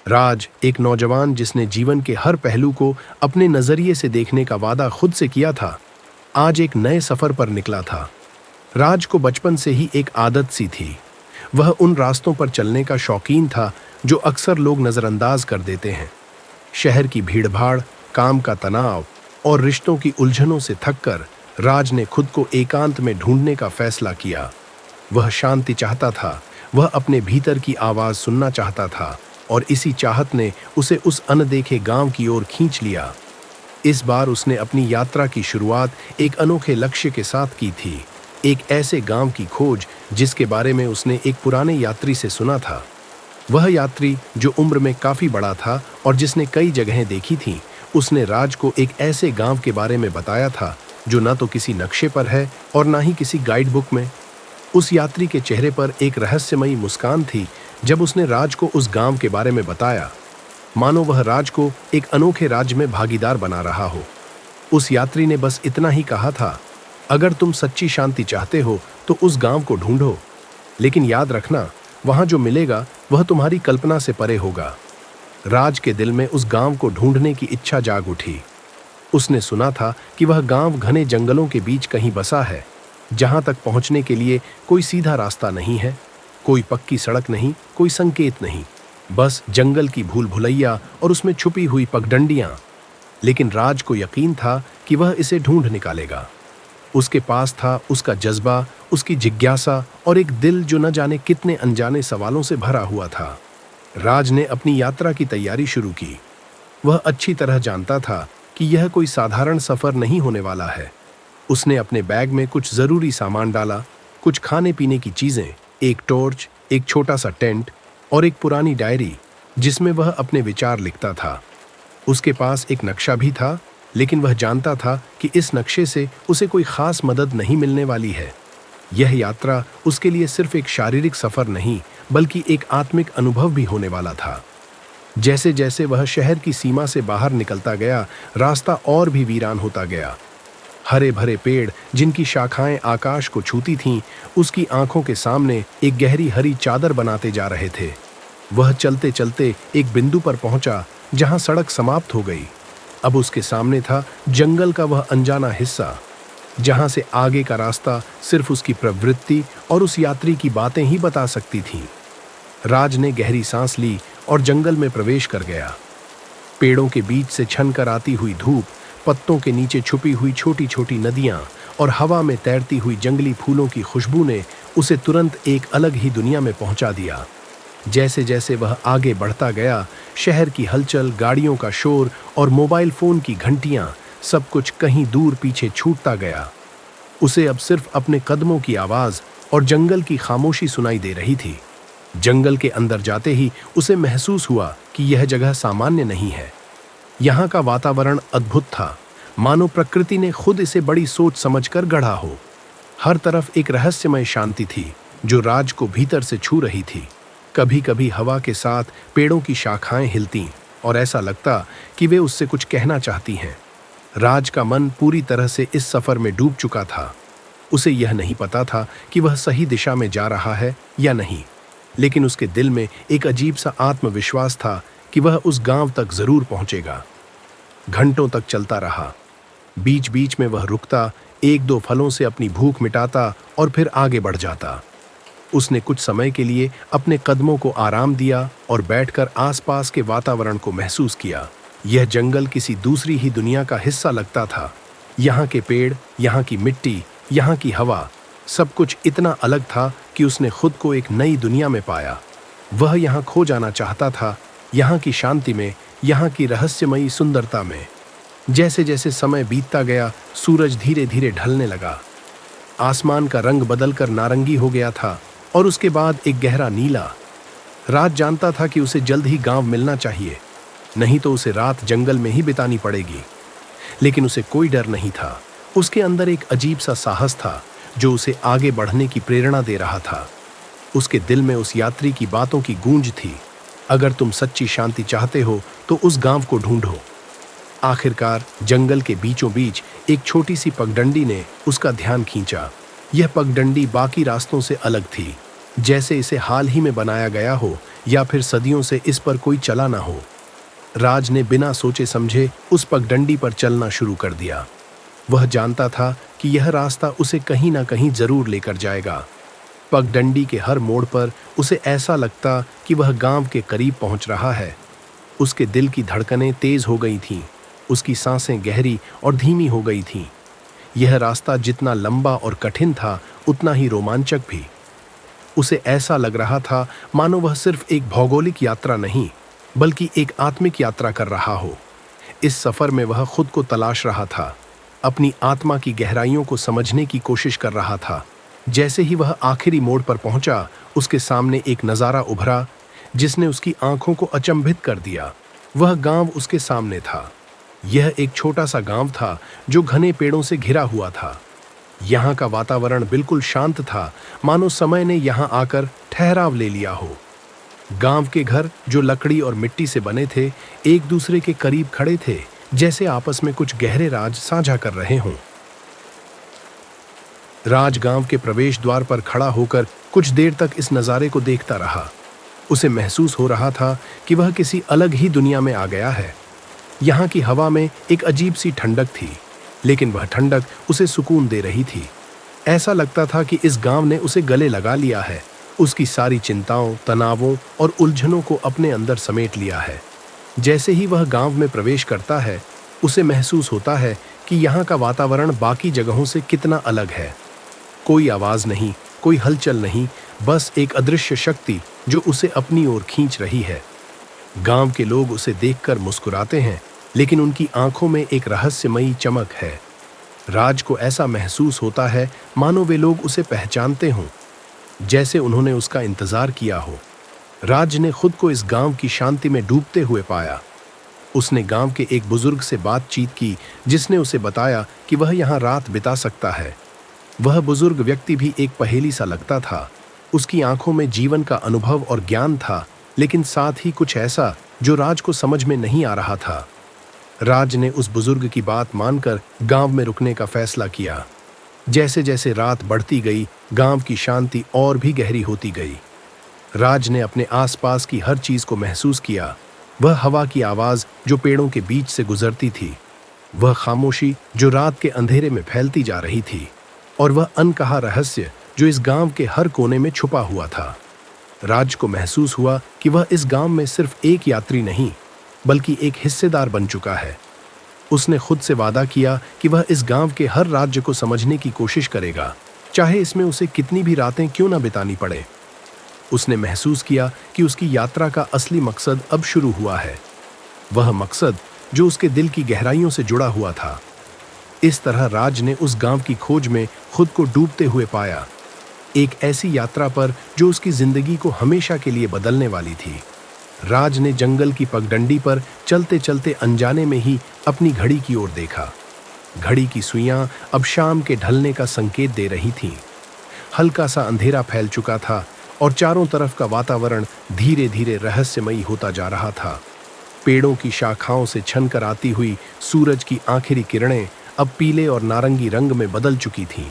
राज, एक नौजवान जिसने जीवन के हर पहलू को अपने नजरिए से देखने का वादा खुद से किया था, आज एक नए सफर पर निकला था। राज को बचपन से ही एक आदत सी थी। वह उन रास्तों पर चलने का शौकीन था जो अक्सर लोग नजरअंदाज कर देते हैं। शहर की भीड़भाड़, काम का तनाव और रिश्तों की उलझनों से थककर राज ने खुद को एकांत में ढूंढने का फैसला किया। वह शांति चाहता था, वह अपने भीतर की आवाज सुनना चाहता था और इसी चाहत ने उसे उस अनदेखे गांव की ओर खींच लिया। इस बार उसने अपनी यात्रा की शुरुआत एक अनोखे लक्ष्य के साथ की थी, एक ऐसे गांव की खोज जिसके बारे में उसने एक पुराने यात्री से सुना था। वह यात्री जो उम्र में काफी बड़ा था और जिसने कई जगहें देखी थीं, उसने राज को एक ऐसे गांव के बारे में बताया था जो न तो किसी नक्शे पर है और न ही किसी गाइड बुक में। उस यात्री के चेहरे पर एक रहस्यमयी मुस्कान थी जब उसने राज को उस गांव के बारे में बताया, मानो वह राज को एक अनोखे राज्य में भागीदार बना रहा हो। उस यात्री ने बस इतना ही कहा था, अगर तुम सच्ची शांति चाहते हो तो उस गांव को ढूंढो, लेकिन याद रखना, वहां जो मिलेगा वह तुम्हारी कल्पना से परे होगा। राज के दिल में उस गांव को ढूंढने की इच्छा जाग उठी। उसने सुना था कि वह गांव घने जंगलों के बीच कहीं बसा है, जहां तक पहुंचने के लिए कोई सीधा रास्ता नहीं है, कोई पक्की सड़क नहीं, कोई संकेत नहीं, बस जंगल की भूल भुलैया और उसमें छुपी हुई पगडंडियां। लेकिन राज को यकीन था कि वह इसे ढूंढ निकालेगा। उसके पास था उसका जज्बा, उसकी जिज्ञासा और एक दिल जो न जाने कितने अनजाने सवालों से भरा हुआ था। राज ने अपनी यात्रा की तैयारी शुरू की। वह अच्छी तरह जानता था कि यह कोई साधारण सफर नहीं होने वाला है। उसने अपने बैग में कुछ जरूरी सामान डाला, कुछ खाने पीने की चीजें, एक टॉर्च, एक छोटा सा टेंट और एक पुरानी डायरी जिसमें वह अपने विचार लिखता था। उसके पास एक नक्शा भी था, लेकिन वह जानता था कि इस नक्शे से उसे कोई खास मदद नहीं मिलने वाली है। यह यात्रा उसके लिए सिर्फ एक शारीरिक सफर नहीं, बल्कि एक आत्मिक अनुभव भी होने वाला था। जैसे जैसे वह शहर की सीमा से बाहर निकलता गया, रास्ता और भी वीरान होता गया। हरे भरे पेड़ जिनकी शाखाएं आकाश को छूती थीं, उसकी आंखों के सामने एक गहरी हरी चादर बनाते जा रहे थे। वह चलते चलते एक बिंदु पर पहुंचा जहां सड़क समाप्त हो गई। अब उसके सामने था जंगल का वह अनजाना हिस्सा, जहां से आगे का रास्ता सिर्फ उसकी प्रवृत्ति और उस यात्री की बातें ही बता सकती थीं। राज ने गहरी सांस ली और जंगल में प्रवेश कर गया। पेड़ों के बीच से छनकर आती हुई धूप, पत्तों के नीचे छुपी हुई छोटी छोटी नदियां और हवा में तैरती हुई जंगली फूलों की खुशबू ने उसे तुरंत एक अलग ही दुनिया में पहुंचा दिया। जैसे जैसे वह आगे बढ़ता गया, शहर की हलचल, गाड़ियों का शोर और मोबाइल फोन की घंटियां, सब कुछ कहीं दूर पीछे छूटता गया। उसे अब सिर्फ अपने कदमों की आवाज और जंगल की खामोशी सुनाई दे रही थी। जंगल के अंदर जाते ही उसे महसूस हुआ कि यह जगह सामान्य नहीं है। यहाँ का वातावरण अद्भुत था, मानो प्रकृति ने खुद इसे बड़ी सोच समझकर गढ़ा हो। हर तरफ एक रहस्यमय शांति थी जो राज को भीतर से छू रही थी। कभी कभी हवा के साथ पेड़ों की शाखाएं हिलतीं और ऐसा लगता कि वे उससे कुछ कहना चाहती हैं। राज का मन पूरी तरह से इस सफर में डूब चुका था। उसे यह नहीं पता था कि वह सही दिशा में जा रहा है या नहीं, लेकिन उसके दिल में एक अजीब सा आत्मविश्वास था कि वह उस गांव तक जरूर पहुंचेगा। घंटों तक चलता रहा। बीच बीच में वह रुकता, एक दो फलों से अपनी भूख मिटाता और फिर आगे बढ़ जाता। उसने कुछ समय के लिए अपने कदमों को आराम दिया और बैठकर आसपास के वातावरण को महसूस किया। यह जंगल किसी दूसरी ही दुनिया का हिस्सा लगता था। यहाँ के पेड़, यहाँ की मिट्टी, यहाँ की हवा, सब कुछ इतना अलग था कि उसने खुद को एक नई दुनिया में पाया। वह यहाँ खो जाना चाहता था, यहाँ की शांति में, यहाँ की रहस्यमयी सुंदरता में। जैसे जैसे समय बीतता गया, सूरज धीरे धीरे ढलने लगा। आसमान का रंग बदलकर नारंगी हो गया था और उसके बाद एक गहरा नीला। रात जानता था कि उसे जल्द ही गांव मिलना चाहिए, नहीं तो उसे रात जंगल में ही बितानी पड़ेगी। लेकिन उसे कोई डर नहीं था। उसके अंदर एक अजीब सा साहस था जो उसे आगे बढ़ने की प्रेरणा दे रहा था। उसके दिल में उस यात्री की बातों की गूंज थी, अगर तुम सच्ची शांति चाहते हो तो उस गांव को ढूंढो। आखिरकार जंगल के बीचों बीच एक छोटी सी पगडंडी ने उसका ध्यान खींचा। यह पगडंडी बाकी रास्तों से अलग थी, जैसे इसे हाल ही में बनाया गया हो या फिर सदियों से इस पर कोई चला ना हो। राज ने बिना सोचे समझे उस पगडंडी पर चलना शुरू कर दिया। वह जानता था कि यह रास्ता उसे कहीं ना कहीं जरूर लेकर जाएगा। पगडंडी के हर मोड़ पर उसे ऐसा लगता कि वह गांव के करीब पहुंच रहा है। उसके दिल की धड़कनें तेज हो गई थीं, उसकी सांसें गहरी और धीमी हो गई थीं। यह रास्ता जितना लंबा और कठिन था, उतना ही रोमांचक भी। उसे ऐसा लग रहा था मानो वह सिर्फ एक भौगोलिक यात्रा नहीं, बल्कि एक आत्मिक यात्रा कर रहा हो। इस सफर में वह खुद को तलाश रहा था, अपनी आत्मा की गहराइयों को समझने की कोशिश कर रहा था। जैसे ही वह आखिरी मोड़ पर पहुंचा, उसके सामने एक नजारा उभरा जिसने उसकी आंखों को अचंभित कर दिया। वह गांव उसके सामने था। यह एक छोटा सा गांव था जो घने पेड़ों से घिरा हुआ था। यहाँ का वातावरण बिल्कुल शांत था, मानो समय ने यहाँ आकर ठहराव ले लिया हो। गांव के घर जो लकड़ी और मिट्टी से बने थे, एक दूसरे के करीब खड़े थे, जैसे आपस में कुछ गहरे राज साझा कर रहे हों। राज गांव के प्रवेश द्वार पर खड़ा होकर कुछ देर तक इस नज़ारे को देखता रहा। उसे महसूस हो रहा था कि वह किसी अलग ही दुनिया में आ गया है। यहाँ की हवा में एक अजीब सी ठंडक थी, लेकिन वह ठंडक उसे सुकून दे रही थी। ऐसा लगता था कि इस गांव ने उसे गले लगा लिया है, उसकी सारी चिंताओं, तनावों और उलझनों को अपने अंदर समेट लिया है। जैसे ही वह गांव में प्रवेश करता है, उसे महसूस होता है कि यहाँ का वातावरण बाकी जगहों से कितना अलग है। कोई आवाज नहीं, कोई हलचल नहीं, बस एक अदृश्य शक्ति जो उसे अपनी ओर खींच रही है। गांव के लोग उसे देखकर मुस्कुराते हैं, लेकिन उनकी आंखों में एक रहस्यमयी चमक है। राज को ऐसा महसूस होता है मानो वे लोग उसे पहचानते हों, जैसे उन्होंने उसका इंतजार किया हो। राज ने खुद को इस गांव की शांति में डूबते हुए पाया। उसने गांव के एक बुजुर्ग से बातचीत की, जिसने उसे बताया कि वह यहाँ रात बिता सकता है। वह बुजुर्ग व्यक्ति भी एक पहेली सा लगता था। उसकी आंखों में जीवन का अनुभव और ज्ञान था, लेकिन साथ ही कुछ ऐसा जो राज को समझ में नहीं आ रहा था। राज ने उस बुजुर्ग की बात मानकर गांव में रुकने का फैसला किया। जैसे जैसे रात बढ़ती गई, गांव की शांति और भी गहरी होती गई। राज ने अपने आसपास की हर चीज को महसूस किया। वह हवा की आवाज जो पेड़ों के बीच से गुजरती थी, वह खामोशी जो रात के अंधेरे में फैलती जा रही थी, और वह अनकहा रहस्य जो इस गांव के हर कोने में छुपा हुआ था। राज को महसूस हुआ कि वह इस गांव में सिर्फ एक यात्री नहीं, बल्कि एक हिस्सेदार बन चुका है। उसने खुद से वादा किया कि वह इस गांव के हर राज्य को समझने की कोशिश करेगा, चाहे इसमें उसे कितनी भी रातें क्यों ना बितानी पड़े। उसने महसूस किया कि उसकी यात्रा का असली मकसद अब शुरू हुआ है, वह मकसद जो उसके दिल की गहराइयों से जुड़ा हुआ था। इस तरह राज ने उस गांव की खोज में खुद को डूबते हुए पाया, एक ऐसी यात्रा पर जो उसकी जिंदगी को हमेशा के लिए बदलने वाली थी। राज ने जंगल की पगडंडी पर चलते चलते अनजाने में ही अपनी घड़ी की ओर देखा। घड़ी की सुइयां अब शाम के ढलने का संकेत दे रही थीं। हल्का सा अंधेरा फैल चुका था और चारों तरफ का वातावरण धीरे धीरे रहस्यमयी होता जा रहा था। पेड़ों की शाखाओं से छनकर आती हुई सूरज की आखिरी किरणें अब पीले और नारंगी रंग में बदल चुकी थीं।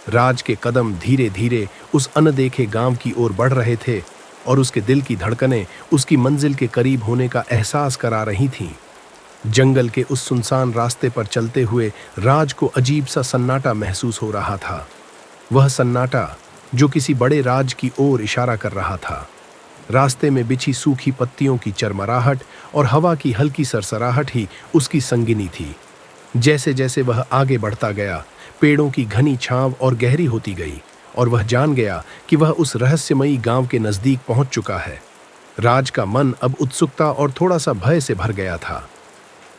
राज के कदम धीरे धीरे उस अनदेखे गांव की ओर बढ़ रहे थे और उसके दिल की धड़कनें उसकी मंजिल के करीब होने का एहसास करा रही थीं। जंगल के उस सुनसान रास्ते पर चलते हुए राज को अजीब सा सन्नाटा महसूस हो रहा था। वह सन्नाटा जो किसी बड़े राज की ओर इशारा कर रहा था। रास्ते में बिछी सूखी पत्तियों की चरमराहट और हवा की हल्की सरसराहट ही उसकी संगिनी थी। जैसे जैसे वह आगे बढ़ता गया, पेड़ों की घनी छांव और गहरी होती गई और वह जान गया कि वह उस रहस्यमयी गांव के नजदीक पहुंच चुका है। राज का मन अब उत्सुकता और थोड़ा सा भय से भर गया था।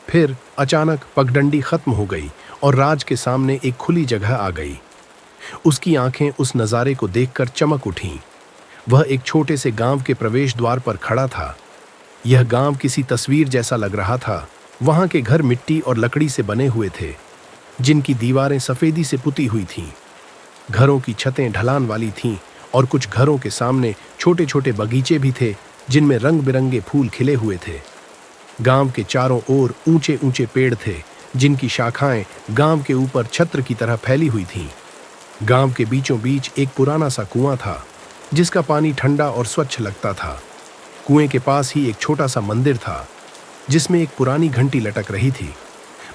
फिर अचानक पगडंडी खत्म हो गई और राज के सामने एक खुली जगह आ गई। उसकी आंखें उस नज़ारे को देखकर चमक उठीं। वह एक छोटे से गांव के प्रवेश द्वार पर खड़ा था। यह गांव किसी तस्वीर जैसा लग रहा था। वहां के घर मिट्टी और लकड़ी से बने हुए थे, जिनकी दीवारें सफेदी से पुती हुई थीं। घरों की छतें ढलान वाली थीं और कुछ घरों के सामने छोटे छोटे बगीचे भी थे, जिनमें रंग बिरंगे फूल खिले हुए थे। गांव के चारों ओर ऊंचे ऊंचे पेड़ थे, जिनकी शाखाएं गांव के ऊपर छत्र की तरह फैली हुई थीं। गांव के बीचों बीच एक पुराना सा कुआं था, जिसका पानी ठंडा और स्वच्छ लगता था। कुएं के पास ही एक छोटा सा मंदिर था जिसमें एक पुरानी घंटी लटक रही थी।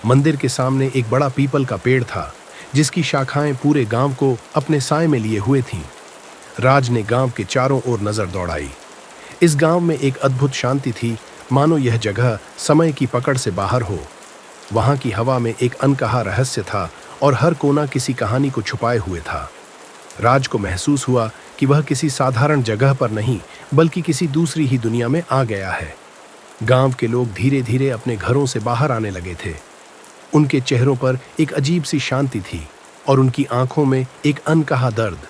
मंदिर के सामने एक बड़ा पीपल का पेड़ था जिसकी शाखाएं पूरे गांव को अपने साए में लिए हुए थीं। राज ने गांव के चारों ओर नजर दौड़ाई। इस गांव में एक अद्भुत शांति थी, मानो यह जगह समय की पकड़ से बाहर हो। वहां की हवा में एक अनकहा रहस्य था और हर कोना किसी कहानी को छुपाए हुए था। राज को महसूस हुआ कि वह किसी साधारण जगह पर नहीं बल्कि किसी दूसरी ही दुनिया में आ गया है। गांव के लोग धीरे धीरे अपने घरों से बाहर आने लगे थे। उनके चेहरों पर एक अजीब सी शांति थी और उनकी आंखों में एक अनकहा दर्द।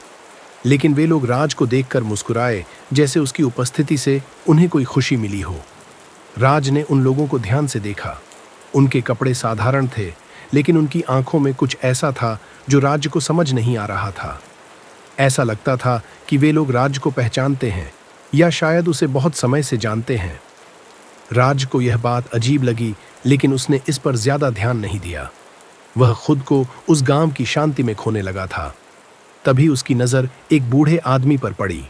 लेकिन वे लोग राज को देखकर मुस्कुराए, जैसे उसकी उपस्थिति से उन्हें कोई खुशी मिली हो। राज ने उन लोगों को ध्यान से देखा। उनके कपड़े साधारण थे, लेकिन उनकी आंखों में कुछ ऐसा था जो राज को समझ नहीं आ रहा था। ऐसा लगता था कि वे लोग राज को पहचानते हैं या शायद उसे बहुत समय से जानते हैं। राज को यह बात अजीब लगी, लेकिन उसने इस पर ज्यादा ध्यान नहीं दिया। वह खुद को उस गांव की शांति में खोने लगा था। तभी उसकी नजर एक बूढ़े आदमी पर पड़ी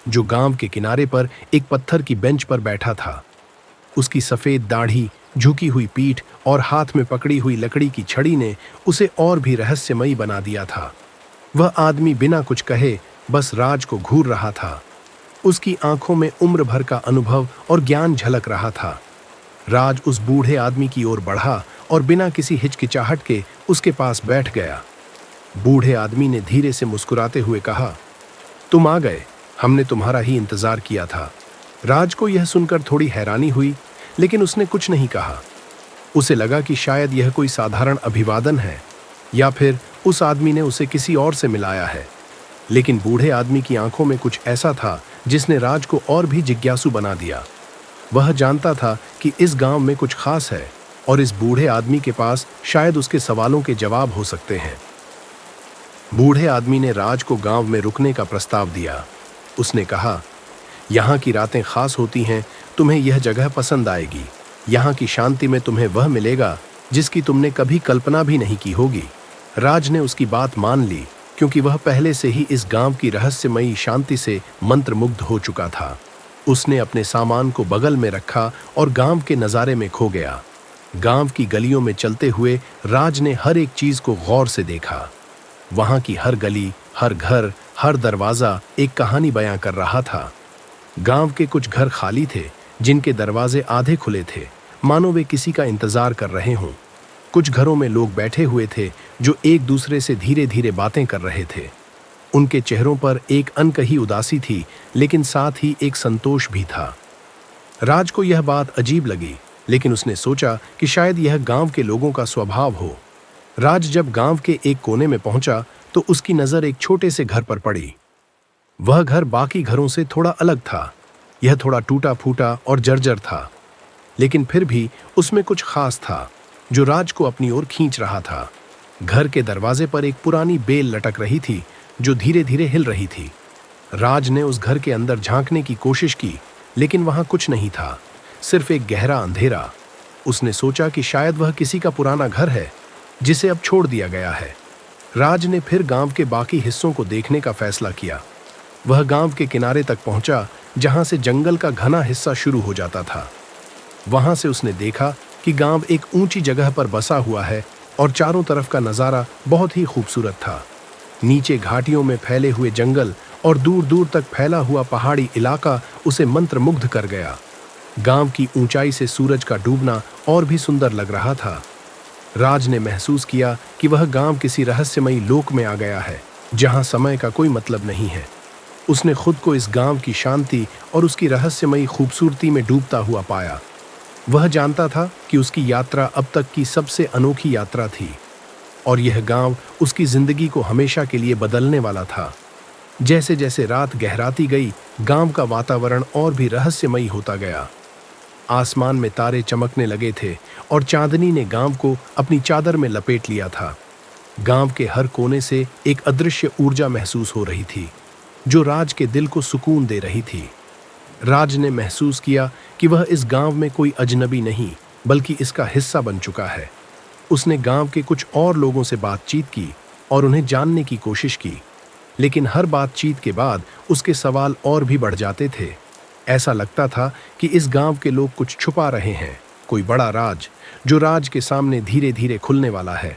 जो गांव के किनारे पर एक पत्थर की बेंच पर बैठा था। उसकी सफेद दाढ़ी, झुकी हुई पीठ और हाथ में पकड़ी हुई लकड़ी की छड़ी ने उसे और भी रहस्यमयी बना दिया था। वह आदमी बिना कुछ कहे बस राज को घूर रहा था। उसकी आंखों में उम्र भर का अनुभव और ज्ञान झलक रहा था। राज उस बूढ़े आदमी की ओर बढ़ा और बिना किसी हिचकिचाहट के उसके पास बैठ गया। बूढ़े आदमी ने धीरे से मुस्कुराते हुए कहा, तुम आ गए, हमने तुम्हारा ही इंतजार किया था। राज को यह सुनकर थोड़ी हैरानी हुई, लेकिन उसने कुछ नहीं कहा। उसे लगा कि शायद यह कोई साधारण अभिवादन है या फिर उस आदमी ने उसे किसी और से मिलाया है। लेकिन बूढ़े आदमी की आंखों में कुछ ऐसा था जिसने राज को और भी जिज्ञासु बना दिया। वह जानता था कि इस गांव में कुछ खास है और इस बूढ़े आदमी के पास शायद उसके सवालों के जवाब हो सकते हैं। बूढ़े आदमी ने राज को गांव में रुकने का प्रस्ताव दिया। उसने कहा, यहाँ की रातें खास होती हैं, तुम्हें यह जगह पसंद आएगी। यहाँ की शांति में तुम्हें वह मिलेगा जिसकी तुमने कभी कल्पना भी नहीं की होगी। राज ने उसकी बात मान ली, क्योंकि वह पहले से ही इस गांव की रहस्यमयी शांति से मंत्रमुग्ध हो चुका था। उसने अपने सामान को बगल में रखा और गांव के नज़ारे में खो गया। गांव की गलियों में चलते हुए राज ने हर एक चीज को गौर से देखा। वहां की हर गली, हर घर, हर दरवाजा एक कहानी बयां कर रहा था। गांव के कुछ घर खाली थे, जिनके दरवाजे आधे खुले थे, मानो वे किसी का इंतजार कर रहे हों। कुछ घरों में लोग बैठे हुए थे जो एक दूसरे से धीरे धीरे बातें कर रहे थे। उनके चेहरों पर एक अनकही उदासी थी, लेकिन साथ ही एक संतोष भी था। राज को यह बात अजीब लगी, लेकिन उसने सोचा कि शायद यह गांव के लोगों का स्वभाव हो। राज जब गांव के एक कोने में पहुंचा तो उसकी नजर एक छोटे से घर पर पड़ी। वह घर बाकी घरों से थोड़ा अलग था। यह थोड़ा टूटा फूटा और जर्जर था, लेकिन फिर भी उसमें कुछ खास था जो राज को अपनी ओर खींच रहा था। घर के दरवाजे पर एक पुरानी बेल लटक रही थी जो धीरे धीरे हिल रही थी। राज ने उस घर के अंदर झांकने की कोशिश की, लेकिन वहां कुछ नहीं था, सिर्फ एक गहरा अंधेरा। उसने सोचा कि शायद वह किसी का पुराना घर है जिसे अब छोड़ दिया गया है। राज ने फिर गांव के बाकी हिस्सों को देखने का फैसला किया। वह गांव के किनारे तक पहुंचा, जहां से जंगल का घना हिस्सा शुरू हो जाता था। वहां से उसने देखा कि गांव एक ऊंची जगह पर बसा हुआ है और चारों तरफ का नजारा बहुत ही खूबसूरत था। नीचे घाटियों में फैले हुए जंगल और दूर दूर तक फैला हुआ पहाड़ी इलाका उसे मंत्रमुग्ध कर गया। गांव की ऊंचाई से सूरज का डूबना और भी सुंदर लग रहा था। राज ने महसूस किया कि वह गांव किसी रहस्यमयी लोक में आ गया है, जहां समय का कोई मतलब नहीं है। उसने खुद को इस गांव की शांति और उसकी रहस्यमयी खूबसूरती में डूबता हुआ पाया। वह जानता था कि उसकी यात्रा अब तक की सबसे अनोखी यात्रा थी और यह गांव उसकी जिंदगी को हमेशा के लिए बदलने वाला था। जैसे जैसे रात गहराती गई, गांव का वातावरण और भी रहस्यमयी होता गया। आसमान में तारे चमकने लगे थे और चांदनी ने गांव को अपनी चादर में लपेट लिया था। गांव के हर कोने से एक अदृश्य ऊर्जा महसूस हो रही थी जो राज के दिल को सुकून दे रही थी। राज ने महसूस किया कि वह इस गांव में कोई अजनबी नहीं बल्कि इसका हिस्सा बन चुका है। उसने गांव के कुछ और लोगों से बातचीत की और उन्हें जानने की कोशिश की, लेकिन हर बातचीत के बाद उसके सवाल और भी बढ़ जाते थे। ऐसा लगता था कि इस गांव के लोग कुछ छुपा रहे हैं, कोई बड़ा राज जो राज के सामने धीरे धीरे खुलने वाला है।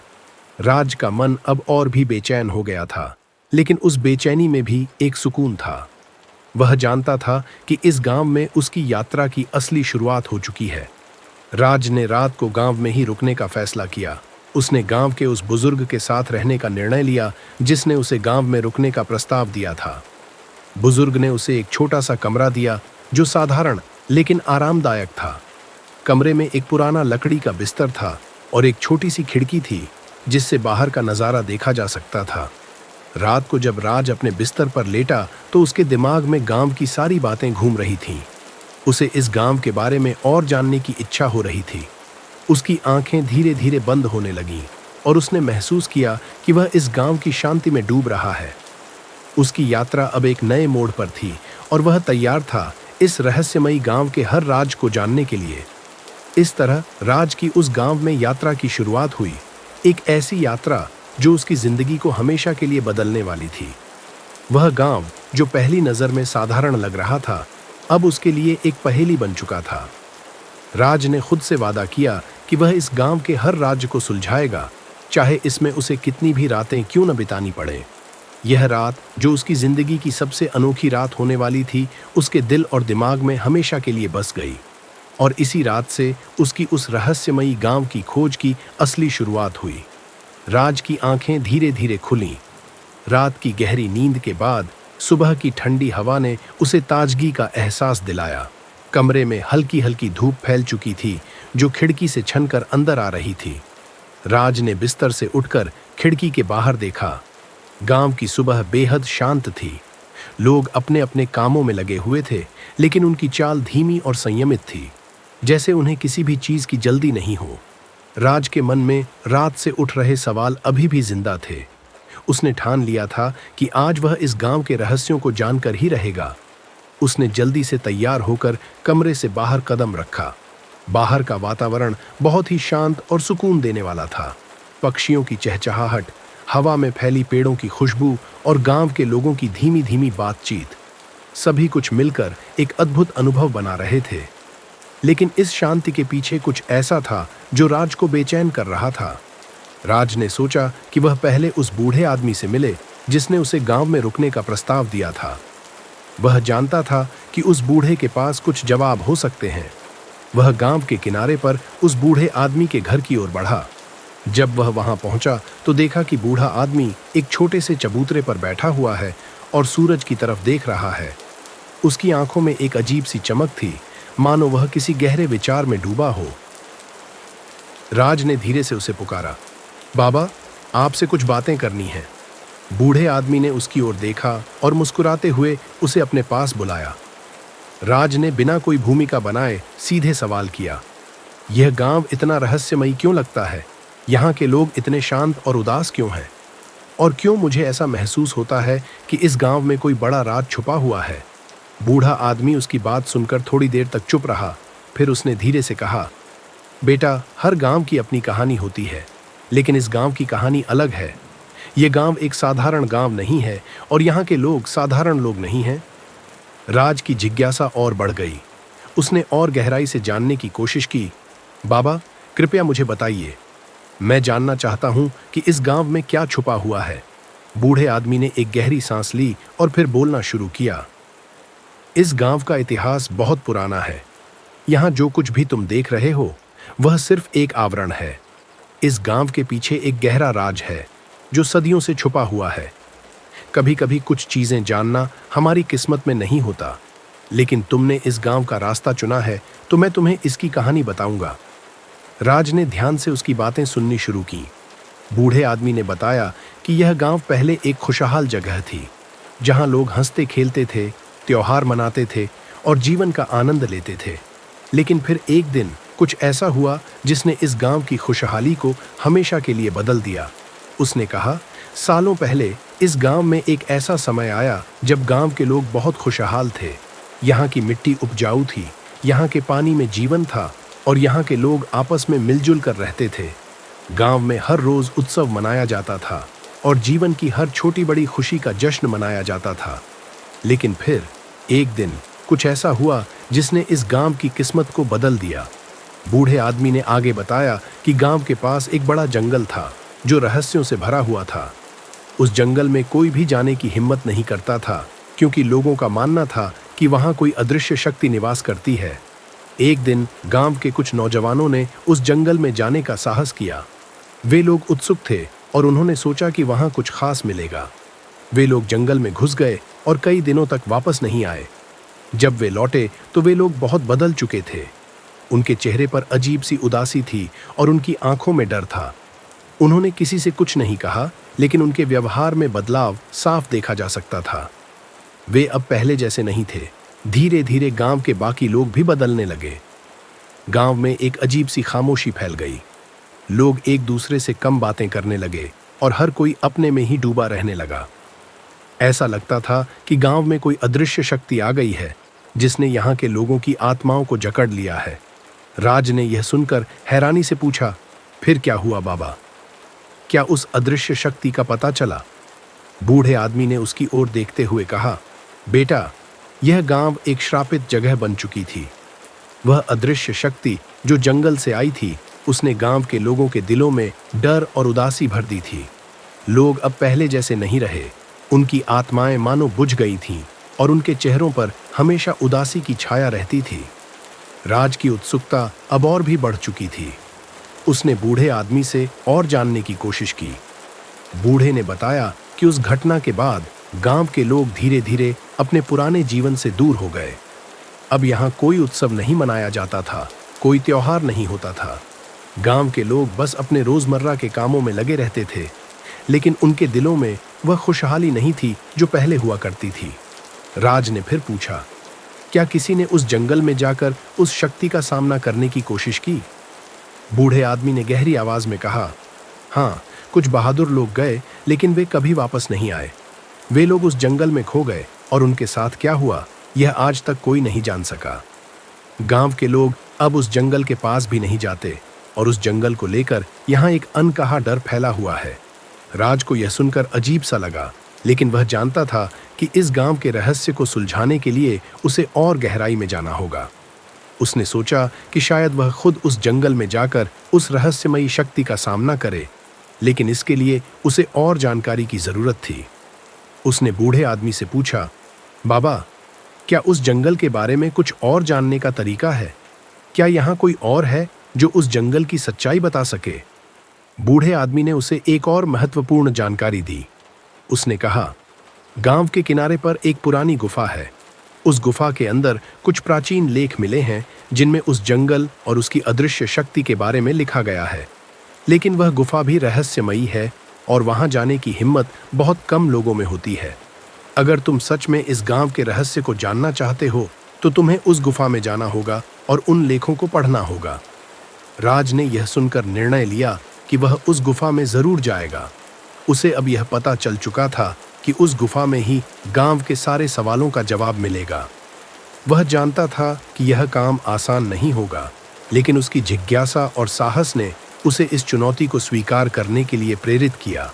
राज का मन अब और भी बेचैन हो गया था, लेकिन उस बेचैनी में भी एक सुकून था। वह जानता था कि इस गांव में उसकी यात्रा की असली शुरुआत हो चुकी है। राज ने रात को गांव में ही रुकने का फैसला किया। उसने गांव के उस बुजुर्ग के साथ रहने का निर्णय लिया जिसने उसे गांव में रुकने का प्रस्ताव दिया था। बुजुर्ग ने उसे एक छोटा सा कमरा दिया जो साधारण लेकिन आरामदायक था। कमरे में एक पुराना लकड़ी का बिस्तर था और एक छोटी सी खिड़की थी जिससे बाहर का नजारा देखा जा सकता था। रात को जब राज अपने बिस्तर पर लेटा तो उसके दिमाग में गांव की सारी बातें घूम रही थीं। उसे इस गांव के बारे में और जानने की इच्छा हो रही थी। उसकी आंखें धीरे धीरे बंद होने लगीं और उसने महसूस किया कि वह इस गांव की शांति में डूब रहा है। उसकी यात्रा अब एक नए मोड़ पर थी और वह तैयार था इस रहस्यमयी गांव के हर राज को जानने के लिए। इस तरह राज की उस गांव में यात्रा की शुरुआत हुई, एक ऐसी यात्रा जो उसकी जिंदगी को हमेशा के लिए बदलने वाली थी। वह गांव जो पहली नजर में साधारण लग रहा था, अब उसके लिए एक पहेली बन चुका था। राज ने खुद से वादा किया कि वह इस गांव के हर राज्य को सुलझाएगा, चाहे इसमें उसे कितनी भी रातें क्यों न बितानी पड़े। यह रात जो उसकी जिंदगी की सबसे अनोखी रात होने वाली थी, उसके दिल और दिमाग में हमेशा के लिए बस गई। और इसी रात से उसकी उस रहस्यमयी गांव की खोज की असली शुरुआत हुई। राज की आंखें धीरे धीरे खुलीं। रात की गहरी नींद के बाद सुबह की ठंडी हवा ने उसे ताजगी का एहसास दिलाया। कमरे में हल्की हल्की धूप फैल चुकी थी जो खिड़की से छनकर अंदर आ रही थी। राज ने बिस्तर से उठकर खिड़की के बाहर देखा। गांव की सुबह बेहद शांत थी। लोग अपने अपने कामों में लगे हुए थे, लेकिन उनकी चाल धीमी और संयमित थी, जैसे उन्हें किसी भी चीज की जल्दी नहीं हो। राज के मन में रात से उठ रहे सवाल अभी भी जिंदा थे। उसने ठान लिया था कि आज वह इस गांव के रहस्यों को जानकर ही रहेगा। उसने जल्दी से तैयार होकर कमरे से बाहर कदम रखा। बाहर का वातावरण बहुत ही शांत और सुकून देने वाला था। पक्षियों की चहचहाहट, हवा में फैली पेड़ों की खुशबू और गांव के लोगों की धीमी धीमी बातचीत, सभी कुछ मिलकर एक अद्भुत अनुभव बना रहे थे। लेकिन इस शांति के पीछे कुछ ऐसा था जो राज को बेचैन कर रहा था। राज ने सोचा कि वह पहले उस बूढ़े आदमी से मिले जिसने उसे गांव में रुकने का प्रस्ताव दिया था। वह जानता था कि उस बूढ़े के पास कुछ जवाब हो सकते हैं। वह गांव के किनारे पर उस बूढ़े आदमी के घर की ओर बढ़ा। जब वह वहां पहुंचा तो देखा कि बूढ़ा आदमी एक छोटे से चबूतरे पर बैठा हुआ है और सूरज की तरफ देख रहा है। उसकी आंखों में एक अजीब सी चमक थी, मानो वह किसी गहरे विचार में डूबा हो। राज ने धीरे से उसे पुकारा, बाबा, आपसे कुछ बातें करनी है। बूढ़े आदमी ने उसकी ओर देखा और मुस्कुराते हुए उसे अपने पास बुलाया। राज ने बिना कोई भूमिका बनाए सीधे सवाल किया, यह गांव इतना रहस्यमयी क्यों लगता है? यहाँ के लोग इतने शांत और उदास क्यों हैं? और क्यों मुझे ऐसा महसूस होता है कि इस गांव में कोई बड़ा राज छुपा हुआ है? बूढ़ा आदमी उसकी बात सुनकर थोड़ी देर तक चुप रहा। फिर उसने धीरे से कहा, बेटा, हर गांव की अपनी कहानी होती है, लेकिन इस गांव की कहानी अलग है। ये गांव एक साधारण गांव नहीं है और यहाँ के लोग साधारण लोग नहीं हैं। राज की जिज्ञासा और बढ़ गई। उसने और गहराई से जानने की कोशिश की। बाबा, कृपया मुझे बताइए, मैं जानना चाहता हूँ कि इस गांव में क्या छुपा हुआ है। बूढ़े आदमी ने एक गहरी सांस ली और फिर बोलना शुरू किया, इस गांव का इतिहास बहुत पुराना है। यहाँ जो कुछ भी तुम देख रहे हो वह सिर्फ एक आवरण है। इस गांव के पीछे एक गहरा राज है जो सदियों से छुपा हुआ है। कभी कभी कुछ चीजें जानना हमारी किस्मत में नहीं होता, लेकिन तुमने इस गांव का रास्ता चुना है तो मैं तुम्हें इसकी कहानी बताऊंगा। राज ने ध्यान से उसकी बातें सुननी शुरू की। बूढ़े आदमी ने बताया कि यह गांव पहले एक खुशहाल जगह थी, जहां लोग हंसते खेलते थे, त्योहार मनाते थे और जीवन का आनंद लेते थे। लेकिन फिर एक दिन कुछ ऐसा हुआ जिसने इस गांव की खुशहाली को हमेशा के लिए बदल दिया। उसने कहा, सालों पहले इस गांव में एक ऐसा समय आया जब गांव के लोग बहुत खुशहाल थे। यहाँ की मिट्टी उपजाऊ थी, यहाँ के पानी में जीवन था और यहाँ के लोग आपस में मिलजुल कर रहते थे। गांव में हर रोज उत्सव मनाया जाता था और जीवन की हर छोटी बड़ी खुशी का जश्न मनाया जाता था। लेकिन फिर एक दिन कुछ ऐसा हुआ जिसने इस गांव की किस्मत को बदल दिया। बूढ़े आदमी ने आगे बताया कि गांव के पास एक बड़ा जंगल था जो रहस्यों से भरा हुआ था। उस जंगल में कोई भी जाने की हिम्मत नहीं करता था, क्योंकि लोगों का मानना था कि वहां कोई अदृश्य शक्ति निवास करती है। एक दिन गांव के कुछ नौजवानों ने उस जंगल में जाने का साहस किया। वे लोग उत्सुक थे और उन्होंने सोचा कि वहां कुछ खास मिलेगा। वे लोग जंगल में घुस गए और कई दिनों तक वापस नहीं आए। जब वे लौटे तो वे लोग बहुत बदल चुके थे। उनके चेहरे पर अजीब सी उदासी थी और उनकी आंखों में डर था। उन्होंने किसी से कुछ नहीं कहा, लेकिन उनके व्यवहार में बदलाव साफ देखा जा सकता था। वे अब पहले जैसे नहीं थे। धीरे धीरे गांव के बाकी लोग भी बदलने लगे। गांव में एक अजीब सी खामोशी फैल गई। लोग एक दूसरे से कम बातें करने लगे और हर कोई अपने में ही डूबा रहने लगा। ऐसा लगता था कि गांव में कोई अदृश्य शक्ति आ गई है जिसने यहाँ के लोगों की आत्माओं को जकड़ लिया है। राज ने यह सुनकर हैरानी से पूछा, फिर क्या हुआ बाबा? क्या उस अदृश्य शक्ति का पता चला? बूढ़े आदमी ने उसकी ओर देखते हुए कहा, बेटा, यह गांव एक श्रापित जगह बन चुकी थी। वह अदृश्य शक्ति जो जंगल से आई थी, उसने गांव के लोगों के दिलों में डर और उदासी भर दी थी। लोग अब पहले जैसे नहीं रहे। उनकी आत्माएं मानो बुझ गई थीं और उनके चेहरों पर हमेशा उदासी की छाया रहती थी। राज की उत्सुकता अब और भी बढ़ चुकी थी। उसने बूढ़े आदमी से और जानने की कोशिश की। बूढ़े ने बताया कि उस घटना के बाद गांव के लोग धीरे धीरे अपने पुराने जीवन से दूर हो गए। अब यहाँ कोई उत्सव नहीं मनाया जाता था, कोई त्योहार नहीं होता था। गांव के लोग बस अपने रोजमर्रा के कामों में लगे रहते थे, लेकिन उनके दिलों में वह खुशहाली नहीं थी जो पहले हुआ करती थी। राज ने फिर पूछा, क्या किसी ने उस जंगल में जाकर उस शक्ति का सामना करने की कोशिश की? बूढ़े आदमी ने गहरी आवाज में कहा, हाँ, कुछ बहादुर लोग गए, लेकिन वे कभी वापस नहीं आए। वे लोग उस जंगल में खो गए और उनके साथ क्या हुआ यह आज तक कोई नहीं जान सका। गांव के लोग अब उस जंगल के पास भी नहीं जाते और उस जंगल को लेकर यहाँ एक अनकहा डर फैला हुआ है। राज को यह सुनकर अजीब सा लगा, लेकिन वह जानता था कि इस गांव के रहस्य को सुलझाने के लिए उसे और गहराई में जाना होगा। उसने सोचा कि शायद वह खुद उस जंगल में जाकर उस रहस्यमयी शक्ति का सामना करे, लेकिन इसके लिए उसे और जानकारी की जरूरत थी। उसने बूढ़े आदमी से पूछा, बाबा, क्या उस जंगल के बारे में कुछ और जानने का तरीका है? क्या यहाँ कोई और है जो उस जंगल की सच्चाई बता सके? बूढ़े आदमी ने उसे एक और महत्वपूर्ण जानकारी दी। उसने कहा, गांव के किनारे पर एक पुरानी गुफा है। उस गुफा के अंदर कुछ प्राचीन लेख मिले हैं जिनमें उस जंगल और उसकी अदृश्य शक्ति के बारे में लिखा गया है। लेकिन वह गुफा भी रहस्यमयी है और वहां जाने की हिम्मत बहुत कम लोगों में होती है। अगर तुम सच में इस गांव के रहस्य को जानना चाहते हो तो तुम्हें उस गुफा में जाना होगा और उन लेखों को पढ़ना होगा। राज ने यह सुनकर निर्णय लिया कि वह उस गुफा में जरूर जाएगा। उसे अब यह पता चल चुका था कि उस गुफा में ही गांव के सारे सवालों का जवाब मिलेगा। वह जानता था कि यह काम आसान नहीं होगा, लेकिन उसकी जिज्ञासा और साहस ने उसे इस चुनौती को स्वीकार करने के लिए प्रेरित किया।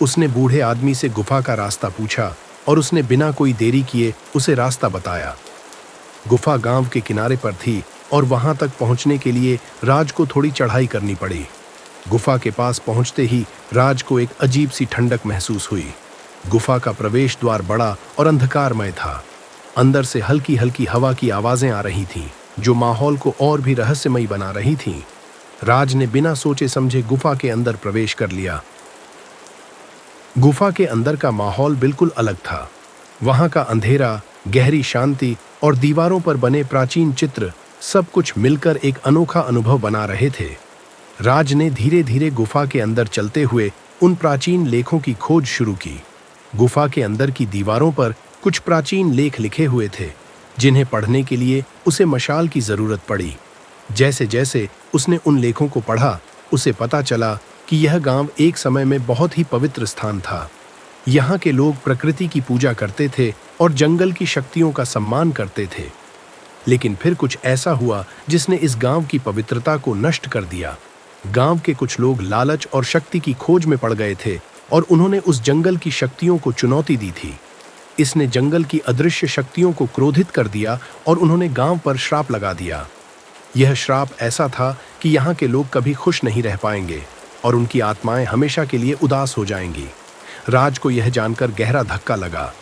उसने बूढ़े आदमी से गुफा का रास्ता पूछा और उसने बिना कोई देरी किए उसे रास्ता बताया। गुफा गांव के किनारे पर थी और वहां तक पहुंचने के लिए राज को थोड़ी चढ़ाई करनी पड़ी। गुफा के पास पहुंचते ही राज को एक अजीब सी ठंडक महसूस हुई। गुफा का प्रवेश द्वार बड़ा और अंधकारमय था। अंदर से हल्की हल्की हवा की आवाजें आ रही थीं, जो माहौल को और भी रहस्यमयी बना रही थीं। राज ने बिना सोचे समझे गुफा के अंदर प्रवेश कर लिया। गुफा के अंदर का माहौल बिल्कुल अलग था। वहां का अंधेरा, गहरी शांति और दीवारों पर बने प्राचीन चित्र सब कुछ मिलकर एक अनोखा अनुभव बना रहे थे। राज ने धीरे धीरे गुफा के अंदर चलते हुए उन प्राचीन लेखों की खोज शुरू की। गुफा के अंदर की दीवारों पर कुछ प्राचीन लेख लिखे हुए थे, जिन्हें पढ़ने के लिए उसे मशाल की जरूरत पड़ी। जैसे जैसे उसने उन लेखों को पढ़ा, उसे पता चला कि यह गांव एक समय में बहुत ही पवित्र स्थान था। यहाँ के लोग प्रकृति की पूजा करते थे और जंगल की शक्तियों का सम्मान करते थे। लेकिन फिर कुछ ऐसा हुआ जिसने इस गांव की पवित्रता को नष्ट कर दिया। गांव के कुछ लोग लालच और शक्ति की खोज में पड़ गए थे और उन्होंने उस जंगल की शक्तियों को चुनौती दी थी। इसने जंगल की अदृश्य शक्तियों को क्रोधित कर दिया और उन्होंने गांव पर श्राप लगा दिया। यह श्राप ऐसा था कि यहाँ के लोग कभी खुश नहीं रह पाएंगे और उनकी आत्माएं हमेशा के लिए उदास हो जाएंगी। राज को यह जानकर गहरा धक्का लगा।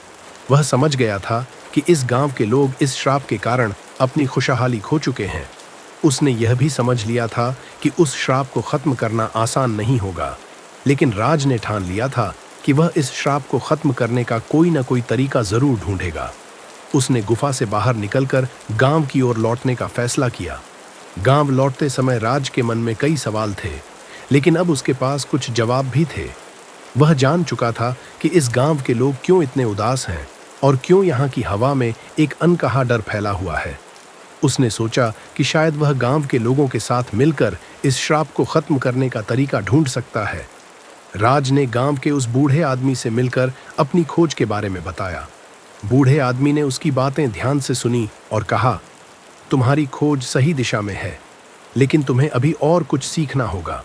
वह समझ गया था कि इस गांव के लोग इस श्राप के कारण अपनी खुशहाली खो चुके हैं। उसने यह भी समझ लिया था कि उस श्राप को खत्म करना आसान नहीं होगा, लेकिन राज ने ठान लिया था कि वह इस श्राप को खत्म करने का कोई न कोई तरीका जरूर ढूंढेगा। उसने गुफा से बाहर निकलकर गांव की ओर लौटने का फैसला किया। गांव लौटते समय राज के मन में कई सवाल थे, लेकिन अब उसके पास कुछ जवाब भी थे। वह जान चुका था कि इस गांव के लोग क्यों इतने उदास हैं और क्यों यहाँ की हवा में एक अनकहा डर फैला हुआ है। उसने सोचा कि शायद वह गांव के लोगों के साथ मिलकर इस श्राप को खत्म करने का तरीका ढूंढ सकता है। राज ने गांव के उस बूढ़े आदमी से मिलकर अपनी खोज के बारे में बताया। बूढ़े आदमी ने उसकी बातें ध्यान से सुनी और कहा, तुम्हारी खोज सही दिशा में है, लेकिन तुम्हें अभी और कुछ सीखना होगा।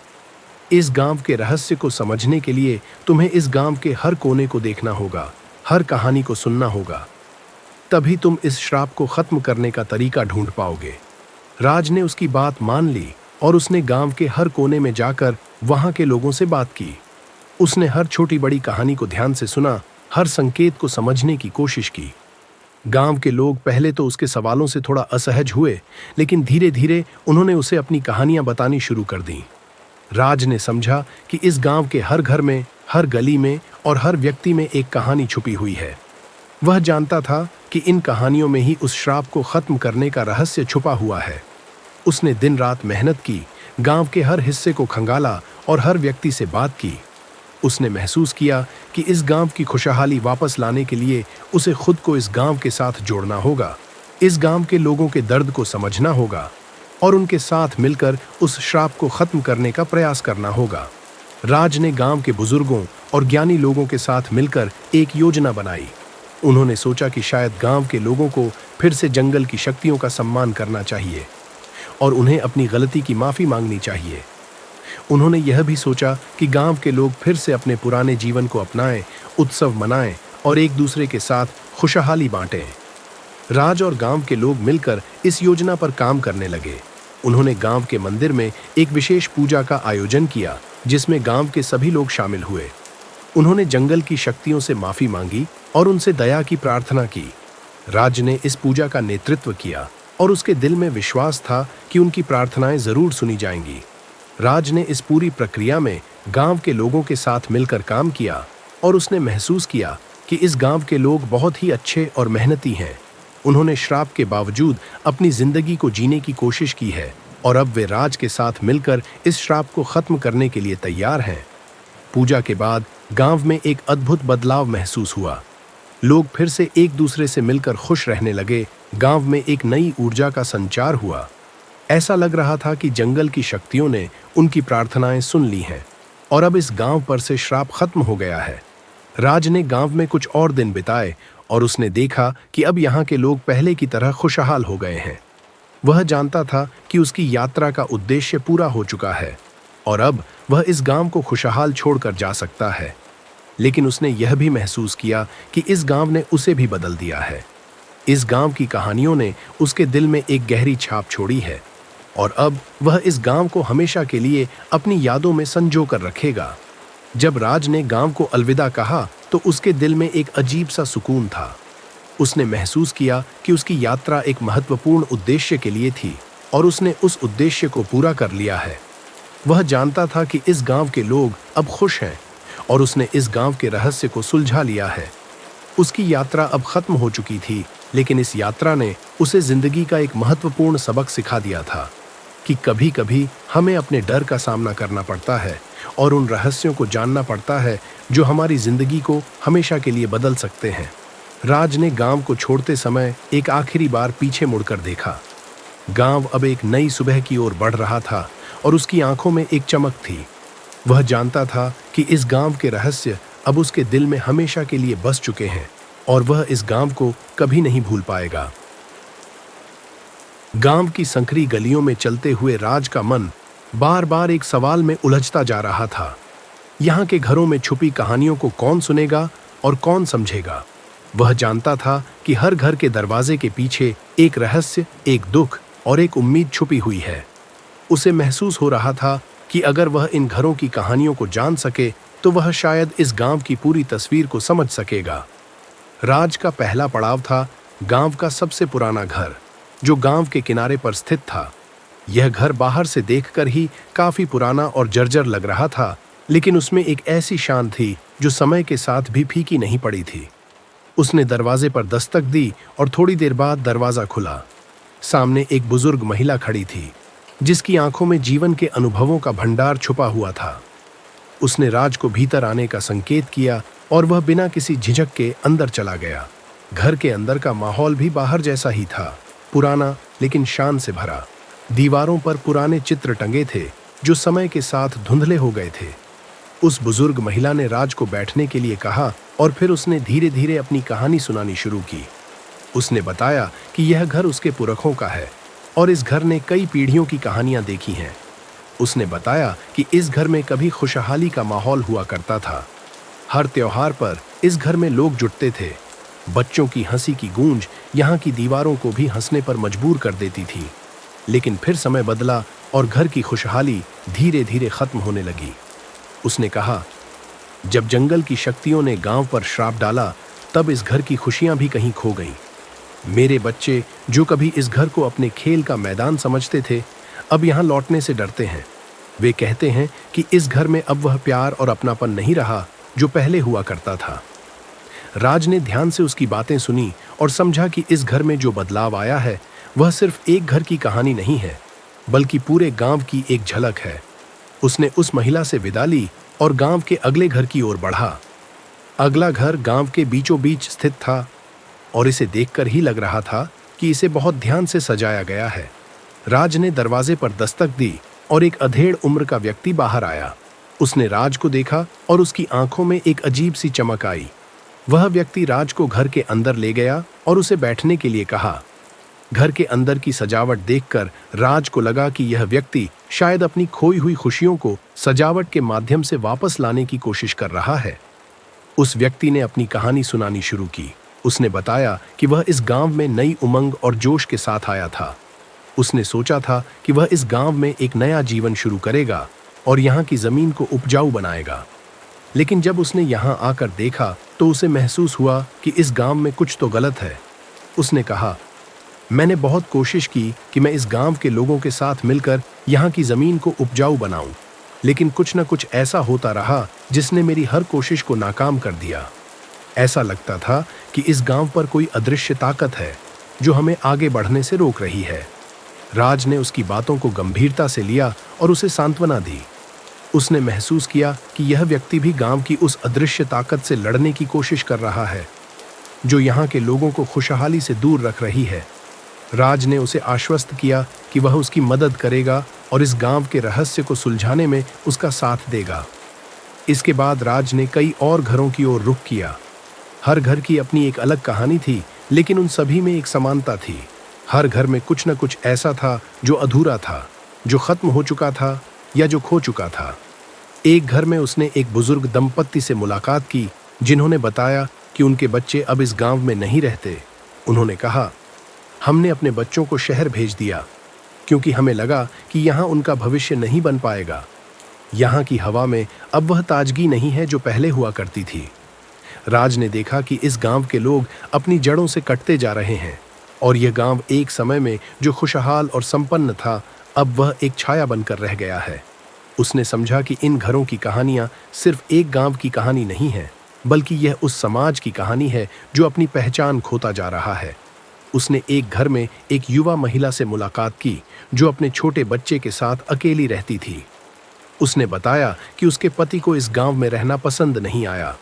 इस गांव के रहस्य को समझने के लिए तुम्हें इस गांव के हर कोने को देखना होगा, हर कहानी को सुनना होगा। तभी तुम इस श्राप को खत्म करने का तरीका ढूंढ पाओगे। राज ने उसकी बात मान ली और उसने गांव के हर कोने में जाकर वहां के लोगों से बात की। उसने हर छोटी बड़ी कहानी को ध्यान से सुना, हर संकेत को समझने की कोशिश की। गांव के लोग पहले तो उसके सवालों से थोड़ा असहज हुए, लेकिन धीरे धीरे उन्होंने उसे अपनी कहानियां बतानी शुरू कर दी। राज ने समझा कि इस गांव के हर घर में, हर गली में और हर व्यक्ति में एक कहानी छुपी हुई है। वह जानता था कि इन कहानियों में ही उस श्राप को खत्म करने का रहस्य छुपा हुआ है। उसने दिन रात मेहनत की, गांव के हर हिस्से को खंगाला और हर व्यक्ति से बात की। उसने महसूस किया कि इस गांव की खुशहाली वापस लाने के लिए उसे खुद को इस गांव के साथ जोड़ना होगा, इस गांव के लोगों के दर्द को समझना होगा और उनके साथ मिलकर उस श्राप को खत्म करने का प्रयास करना होगा। राज ने गांव के बुजुर्गों और ज्ञानी लोगों के साथ मिलकर एक योजना बनाई। उन्होंने सोचा कि शायद गांव के लोगों को फिर से जंगल की शक्तियों का सम्मान करना चाहिए और उन्हें अपनी गलती की माफी मांगनी चाहिए। उन्होंने यह भी सोचा कि गांव के लोग फिर से अपने पुराने जीवन को अपनाएं, उत्सव मनाएं और एक दूसरे के साथ खुशहाली बांटें। राज और गांव के लोग मिलकर इस योजना पर काम करने लगे। उन्होंने गांव के मंदिर में एक विशेष पूजा का आयोजन किया, जिसमें गांव के सभी लोग शामिल हुए। उन्होंने जंगल की शक्तियों से माफी मांगी और उनसे दया की प्रार्थना की। राज ने इस पूजा का नेतृत्व किया और उसके दिल में विश्वास था कि उनकी प्रार्थनाएं जरूर सुनी जाएंगी। राज ने इस पूरी प्रक्रिया में गांव के लोगों के साथ मिलकर काम किया और उसने महसूस किया कि इस गांव के लोग बहुत ही अच्छे और मेहनती हैं। उन्होंने श्राप के बावजूद अपनी जिंदगी को जीने की कोशिश की है और अब वे राज के साथ मिलकर इस श्राप को खत्म करने के लिए तैयार हैं। पूजा के बाद गांव में एक अद्भुत बदलाव महसूस हुआ। लोग फिर से एक दूसरे से मिलकर खुश रहने लगे। गांव में एक नई ऊर्जा का संचार हुआ। ऐसा लग रहा था कि जंगल की शक्तियों ने उनकी प्रार्थनाएं सुन ली हैं और अब इस गांव पर से श्राप खत्म हो गया है। राज ने गांव में कुछ और दिन बिताए और उसने देखा कि अब यहाँ के लोग पहले की तरह खुशहाल हो गए हैं। वह जानता था कि उसकी यात्रा का उद्देश्य पूरा हो चुका है और अब वह इस गांव को खुशहाल छोड़कर जा सकता है। लेकिन उसने यह भी महसूस किया कि इस गांव ने उसे भी बदल दिया है। इस गांव की कहानियों ने उसके दिल में एक गहरी छाप छोड़ी है और अब वह इस गांव को हमेशा के लिए अपनी यादों में संजो कर रखेगा। जब राज ने गांव को अलविदा कहा तो उसके दिल में एक अजीब सा सुकून था। उसने महसूस किया कि उसकी यात्रा एक महत्वपूर्ण उद्देश्य के लिए थी और उसने उस उद्देश्य को पूरा कर लिया है। वह जानता था कि इस गांव के लोग अब खुश हैं और उसने इस गांव के रहस्य को सुलझा लिया है। उसकी यात्रा अब खत्म हो चुकी थी, लेकिन इस यात्रा ने उसे जिंदगी का एक महत्वपूर्ण सबक सिखा दिया था कि कभी-कभी हमें अपने डर का सामना करना पड़ता है और उन रहस्यों को जानना पड़ता है जो हमारी जिंदगी को हमेशा के लिए बदल सकते हैं। राज ने गांव को छोड़ते समय एक आखिरी बार पीछे मुड़कर देखा। गांव अब एक नई सुबह की ओर बढ़ रहा था और उसकी आंखों में एक चमक थी। वह जानता था कि इस गांव के रहस्य अब उसके दिल में हमेशा के लिए बस चुके हैं और वह इस गांव को कभी नहीं भूल पाएगा। गांव की संकरी गलियों में चलते हुए राज का मन बार बार एक सवाल में उलझता जा रहा था। यहाँ के घरों में छुपी कहानियों को कौन सुनेगा और कौन समझेगा? वह जानता था कि हर घर के दरवाजे के पीछे एक रहस्य, एक दुख और एक उम्मीद छुपी हुई है। उसे महसूस हो रहा था कि अगर वह इन घरों की कहानियों को जान सके तो वह शायद इस गांव की पूरी तस्वीर को समझ सकेगा। राज का पहला पड़ाव था गांव का सबसे पुराना घर, जो गांव के किनारे पर स्थित था। यह घर बाहर से देखकर ही काफी पुराना और जर्जर लग रहा था, लेकिन उसमें एक ऐसी शान थी जो समय के साथ भी फीकी नहीं पड़ी थी। उसने दरवाजे पर दस्तक दी और थोड़ी देर बाद दरवाजा खुला। सामने एक बुजुर्ग महिला खड़ी थी, जिसकी आंखों में जीवन के अनुभवों का भंडार छुपा हुआ था। उसने राज को भीतर आने का संकेत किया और वह बिना किसी झिझक के अंदर चला गया। घर के अंदर का माहौल भी बाहर जैसा ही था, पुराना लेकिन शान से भरा। दीवारों पर पुराने चित्र टंगे थे जो समय के साथ धुंधले हो गए थे। उस बुजुर्ग महिला ने राज को बैठने के लिए कहा और फिर उसने धीरे धीरे अपनी कहानी सुनानी शुरू की। उसने बताया कि यह घर उसके पुरखों का है और इस घर ने कई पीढ़ियों की कहानियां देखी हैं। उसने बताया कि इस घर में कभी खुशहाली का माहौल हुआ करता था। हर त्योहार पर इस घर में लोग जुटते थे। बच्चों की हंसी की गूंज यहाँ की दीवारों को भी हंसने पर मजबूर कर देती थी। लेकिन फिर समय बदला और घर की खुशहाली धीरे धीरे खत्म होने लगी। उसने कहा, जब जंगल की शक्तियों ने गांव पर श्राप डाला, तब इस घर की खुशियां भी कहीं खो गईं। मेरे बच्चे, जो कभी इस घर को अपने खेल का मैदान समझते थे, अब यहाँ लौटने से डरते हैं। वे कहते हैं कि इस घर में अब वह प्यार और अपनापन नहीं रहा जो पहले हुआ करता था। राज ने ध्यान से उसकी बातें सुनी और समझा कि इस घर में जो बदलाव आया है वह सिर्फ एक घर की कहानी नहीं है, बल्कि पूरे गांव की एक झलक है। उसने उस महिला से विदा ली और गांव के अगले घर की ओर बढ़ा। अगला घर गांव के बीचों बीच स्थित था और इसे देखकर ही लग रहा था कि इसे बहुत ध्यान से सजाया गया है। राज ने दरवाजे पर दस्तक दी और एक अधेड़ उम्र का व्यक्ति बाहर आया। उसने राज को देखा और उसकी आंखों में एक अजीब सी चमक आई। वह व्यक्ति राज को घर के अंदर ले गया और उसे बैठने के लिए कहा। घर के अंदर की सजावट देखकर राज को लगा कि यह व्यक्ति शायद अपनी खोई हुई खुशियों को सजावट के माध्यम से वापस लाने की कोशिश कर रहा है। उस व्यक्ति ने अपनी कहानी सुनानी शुरू की। उसने बताया कि वह इस गांव में नई उमंग और जोश के साथ आया था। उसने सोचा था कि वह इस गांव में एक नया जीवन शुरू करेगा और यहाँ की जमीन को उपजाऊ बनाएगा। लेकिन जब उसने यहाँ आकर देखा तो उसे महसूस हुआ कि इस गांव में कुछ तो गलत है। उसने कहा, मैंने बहुत कोशिश की कि मैं इस गांव के लोगों के साथ मिलकर यहाँ की जमीन को उपजाऊ बनाऊं, लेकिन कुछ न कुछ ऐसा होता रहा जिसने मेरी हर कोशिश को नाकाम कर दिया। ऐसा लगता था कि इस गांव पर कोई अदृश्य ताकत है जो हमें आगे बढ़ने से रोक रही है। राज ने उसकी बातों को गंभीरता से लिया और उसे सांत्वना दी। उसने महसूस किया कि यह व्यक्ति भी गांव की उस अदृश्य ताकत से लड़ने की कोशिश कर रहा है जो यहाँ के लोगों को खुशहाली से दूर रख रही है। राज ने उसे आश्वस्त किया कि वह उसकी मदद करेगा और इस गांव के रहस्य को सुलझाने में उसका साथ देगा। इसके बाद राज ने कई और घरों की ओर रुख किया। हर घर की अपनी एक अलग कहानी थी, लेकिन उन सभी में एक समानता थी। हर घर में कुछ न कुछ ऐसा था जो अधूरा था, जो खत्म हो चुका था या जो खो चुका था। एक घर में उसने एक बुजुर्ग दंपत्ति से मुलाकात की जिन्होंने बताया कि उनके बच्चे अब इस गांव में नहीं रहते। उन्होंने कहा, हमने अपने बच्चों को शहर भेज दिया क्योंकि हमें लगा कि यहाँ उनका भविष्य नहीं बन पाएगा। यहाँ की हवा में अब वह ताजगी नहीं है जो पहले हुआ करती थी। राज ने देखा कि इस गांव के लोग अपनी जड़ों से कटते जा रहे हैं और यह गांव एक समय में जो खुशहाल और संपन्न था, अब वह एक छाया बनकर रह गया है। उसने समझा कि इन घरों की कहानियां सिर्फ एक गांव की कहानी नहीं है, बल्कि यह उस समाज की कहानी है जो अपनी पहचान खोता जा रहा है। उसने एक घर में एक युवा महिला से मुलाकात की जो अपने छोटे बच्चे के साथ अकेली रहती थी। उसने बताया कि उसके पति को इस गांव में रहना पसंद नहीं आया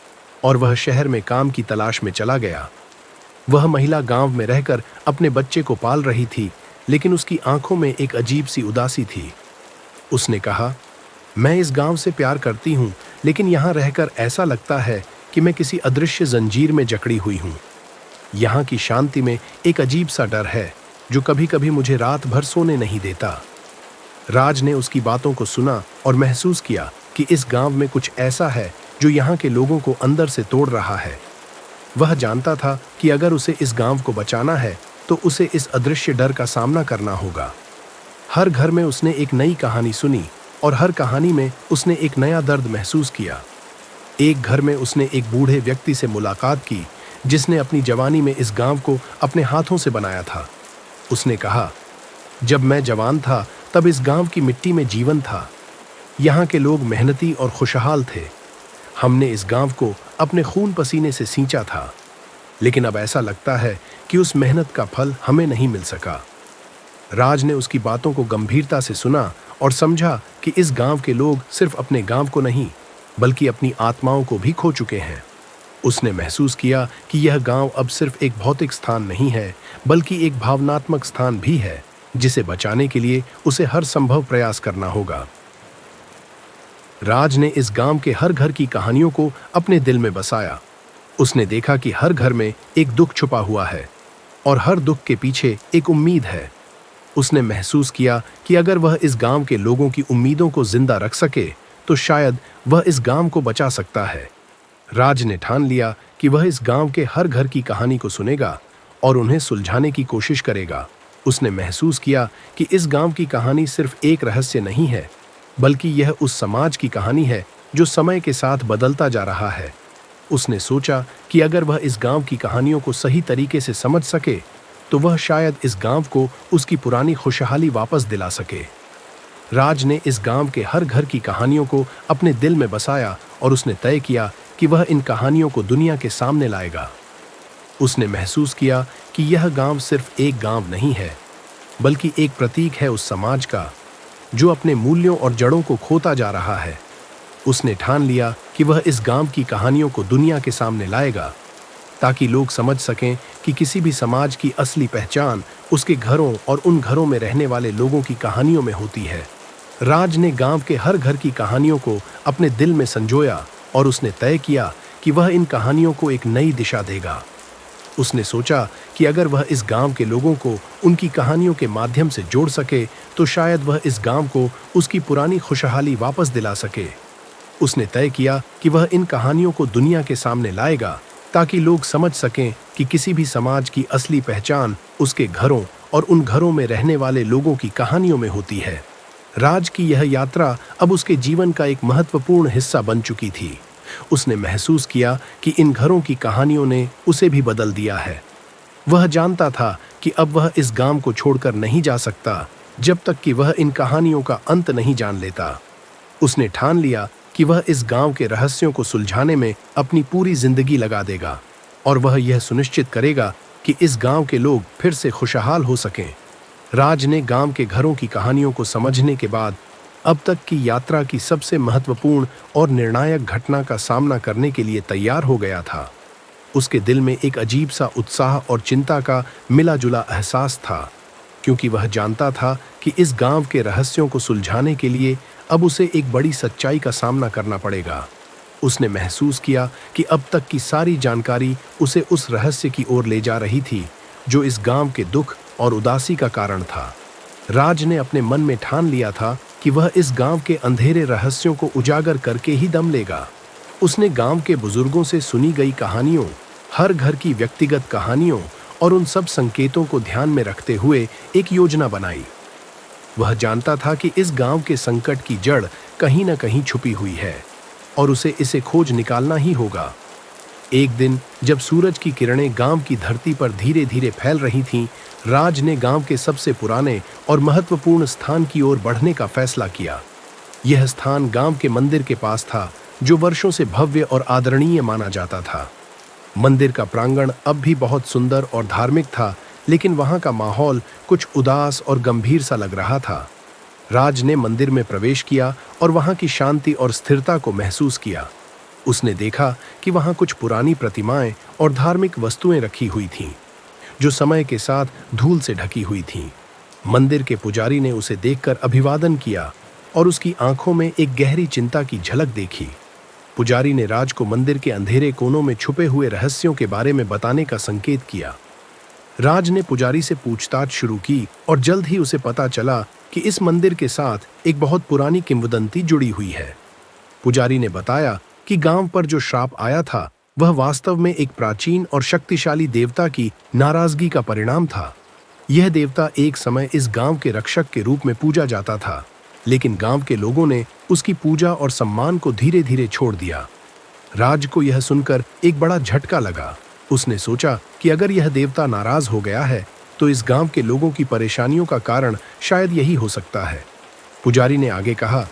और वह शहर में काम की तलाश में चला गया। वह महिला गांव में रहकर अपने बच्चे को पाल रही थी, लेकिन उसकी आंखों में एक अजीब सी उदासी थी। उसने कहा, मैं इस गांव से प्यार करती हूँ, लेकिन यहाँ रहकर ऐसा लगता है कि मैं किसी अदृश्य जंजीर में जकड़ी हुई हूँ। यहाँ की शांति में एक अजीब सा डर है जो कभी कभी मुझे रात भर सोने नहीं देता। राज ने उसकी बातों को सुना और महसूस किया कि इस गांव में कुछ ऐसा है जो यहाँ के लोगों को अंदर से तोड़ रहा है। वह जानता था कि अगर उसे इस गांव को बचाना है तो उसे इस अदृश्य डर का सामना करना होगा। हर घर में उसने एक नई कहानी सुनी और हर कहानी में उसने एक नया दर्द महसूस किया। एक घर में उसने एक बूढ़े व्यक्ति से मुलाकात की जिसने अपनी जवानी में इस गांव को अपने हाथों से बनाया था। उसने कहा, जब मैं जवान था तब इस गांव की मिट्टी में जीवन था। यहाँ के लोग मेहनती और खुशहाल थे। हमने इस गांव को अपने खून पसीने से सींचा था, लेकिन अब ऐसा लगता है कि उस मेहनत का फल हमें नहीं मिल सका। राज ने उसकी बातों को गंभीरता से सुना और समझा कि इस गांव के लोग सिर्फ अपने गांव को नहीं बल्कि अपनी आत्माओं को भी खो चुके हैं। उसने महसूस किया कि यह गांव अब सिर्फ एक भौतिक स्थान नहीं है बल्कि एक भावनात्मक स्थान भी है जिसे बचाने के लिए उसे हर संभव प्रयास करना होगा। राज ने इस गांव के हर घर की कहानियों को अपने दिल में बसाया। उसने देखा कि हर घर में एक दुख छुपा हुआ है और हर दुख के पीछे एक उम्मीद है। उसने महसूस किया कि अगर वह इस गांव के लोगों की उम्मीदों को जिंदा रख सके तो शायद वह इस गांव को बचा सकता है। राज ने ठान लिया कि वह इस गांव के हर घर की कहानी को सुनेगा और उन्हें सुलझाने की कोशिश करेगा। उसने महसूस किया कि इस गांव की कहानी सिर्फ एक रहस्य नहीं है बल्कि यह उस समाज की कहानी है जो समय के साथ बदलता जा रहा है। उसने सोचा कि अगर वह इस गांव की कहानियों को सही तरीके से समझ सके तो वह शायद इस गांव को उसकी पुरानी खुशहाली वापस दिला सके। राज ने इस गांव के हर घर की कहानियों को अपने दिल में बसाया और उसने तय किया कि वह इन कहानियों को दुनिया के सामने लाएगा। उसने महसूस किया कि यह गांव सिर्फ एक गांव नहीं है बल्कि एक प्रतीक है उस समाज का जो अपने मूल्यों और जड़ों को खोता जा रहा है। उसने ठान लिया कि वह इस गांव की कहानियों को दुनिया के सामने लाएगा ताकि लोग समझ सकें कि किसी भी समाज की असली पहचान उसके घरों और उन घरों में रहने वाले लोगों की कहानियों में होती है। राज ने गांव के हर घर की कहानियों को अपने दिल में संजोया और उसने तय किया कि वह इन कहानियों को एक नई दिशा देगा। उसने सोचा कि अगर वह इस गांव के लोगों को उनकी कहानियों के माध्यम से जोड़ सके तो शायद वह इस गांव को उसकी पुरानी खुशहाली वापस दिला सके। उसने तय किया कि वह इन कहानियों को दुनिया के सामने लाएगा ताकि लोग समझ सकें कि किसी भी समाज की असली पहचान उसके घरों और उन घरों में रहने वाले लोगों की कहानियों में होती है। राज की यह यात्रा अब उसके जीवन का एक महत्वपूर्ण हिस्सा बन चुकी थी। उसने महसूस किया कि इन घरों की कहानियों ने उसे भी बदल दिया है। वह जानता था कि अब वह इस गांव को छोड़कर नहीं जा सकता जब तक कि वह इन कहानियों का अंत नहीं जान लेता। उसने ठान लिया कि वह इस गांव के रहस्यों को सुलझाने में अपनी पूरी जिंदगी लगा देगा और वह यह सुनिश्चित करेगा कि इस गांव के लोग फिर से खुशहाल हो सकें। राज ने गांव के घरों की कहानियों को समझने के बाद अब तक की यात्रा की सबसे महत्वपूर्ण और निर्णायक घटना का सामना करने के लिए तैयार हो गया था। उसके दिल में एक अजीब सा उत्साह और चिंता का मिला जुला एहसास था क्योंकि वह जानता था कि इस गांव के रहस्यों को सुलझाने के लिए अब उसे एक बड़ी सच्चाई का सामना करना पड़ेगा। उसने महसूस किया कि अब तक की सारी जानकारी उसे उस रहस्य की ओर ले जा रही थी जो इस गांव के दुख और उदासी का कारण था। राज ने अपने मन में ठान लिया था कि वह इस गांव के अंधेरे रहस्यों को उजागर करके ही दम लेगा। उसने गांव के बुजुर्गों से सुनी गई कहानियों, हर घर की व्यक्तिगत कहानियों और उन सब संकेतों को ध्यान में रखते हुए एक योजना बनाई। वह जानता था कि इस गांव के संकट की जड़ कहीं न कहीं छुपी हुई है और उसे इसे खोज निकालना ही होगा। एक दिन जब सूरज की किरणें गांव की धरती पर धीरे धीरे फैल रही थीं, राज ने गांव के सबसे पुराने और महत्वपूर्ण स्थान की ओर बढ़ने का फैसला किया। यह स्थान गांव के मंदिर के पास था जो वर्षों से भव्य और आदरणीय माना जाता था। मंदिर का प्रांगण अब भी बहुत सुंदर और धार्मिक था, लेकिन वहां का माहौल कुछ उदास और गंभीर सा लग रहा था। राज ने मंदिर में प्रवेश किया और वहां की शांति और स्थिरता को महसूस किया। उसने देखा कि वहां कुछ पुरानी प्रतिमाएं और धार्मिक वस्तुएं रखी हुई थीं, जो समय के साथ धूल से ढकी हुई थीं। मंदिर के पुजारी ने उसे देखकर अभिवादन किया और उसकी आंखों में एक गहरी चिंता की झलक देखी। पुजारी ने राज को मंदिर के अंधेरे कोनों में छुपे हुए रहस्यों के बारे में बताने का संकेत किया। राज ने पुजारी से पूछताछ शुरू की और जल्द ही उसे पता चला कि इस मंदिर के साथ एक बहुत पुरानी किंवदंती जुड़ी हुई है। पुजारी ने बताया कि गांव पर जो श्राप आया था वह वास्तव में एक प्राचीन और शक्तिशाली देवता की नाराजगी का परिणाम था। यह देवता एक समय इस गांव के रक्षक के रूप में पूजा जाता था, लेकिन गांव के लोगों ने उसकी पूजा और सम्मान को धीरे धीरे छोड़ दिया। राज को यह सुनकर एक बड़ा झटका लगा। उसने सोचा कि अगर यह देवता नाराज हो गया है तो इस गांव के लोगों की परेशानियों का कारण शायद यही हो सकता है। पुजारी ने आगे कहा,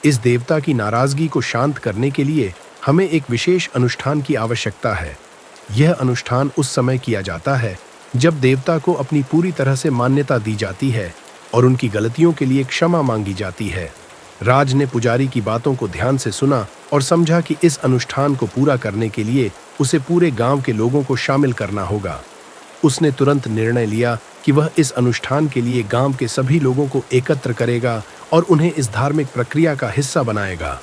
इस देवता की नाराजगी को शांत करने के लिए हमें एक विशेष अनुष्ठान की आवश्यकता है। यह अनुष्ठान उस समय किया जाता है जब देवता को अपनी पूरी तरह से मान्यता दी जाती है और उनकी गलतियों के लिए क्षमा मांगी जाती है। राज ने पुजारी की बातों को ध्यान से सुना और समझा कि इस अनुष्ठान को पूरा करने के लिए उसे पूरे गांव के लोगों को शामिल करना होगा। उसने तुरंत निर्णय लिया कि वह इस अनुष्ठान के लिए गांव के सभी लोगों को एकत्र करेगा और उन्हें इस धार्मिक प्रक्रिया का हिस्सा बनाएगा।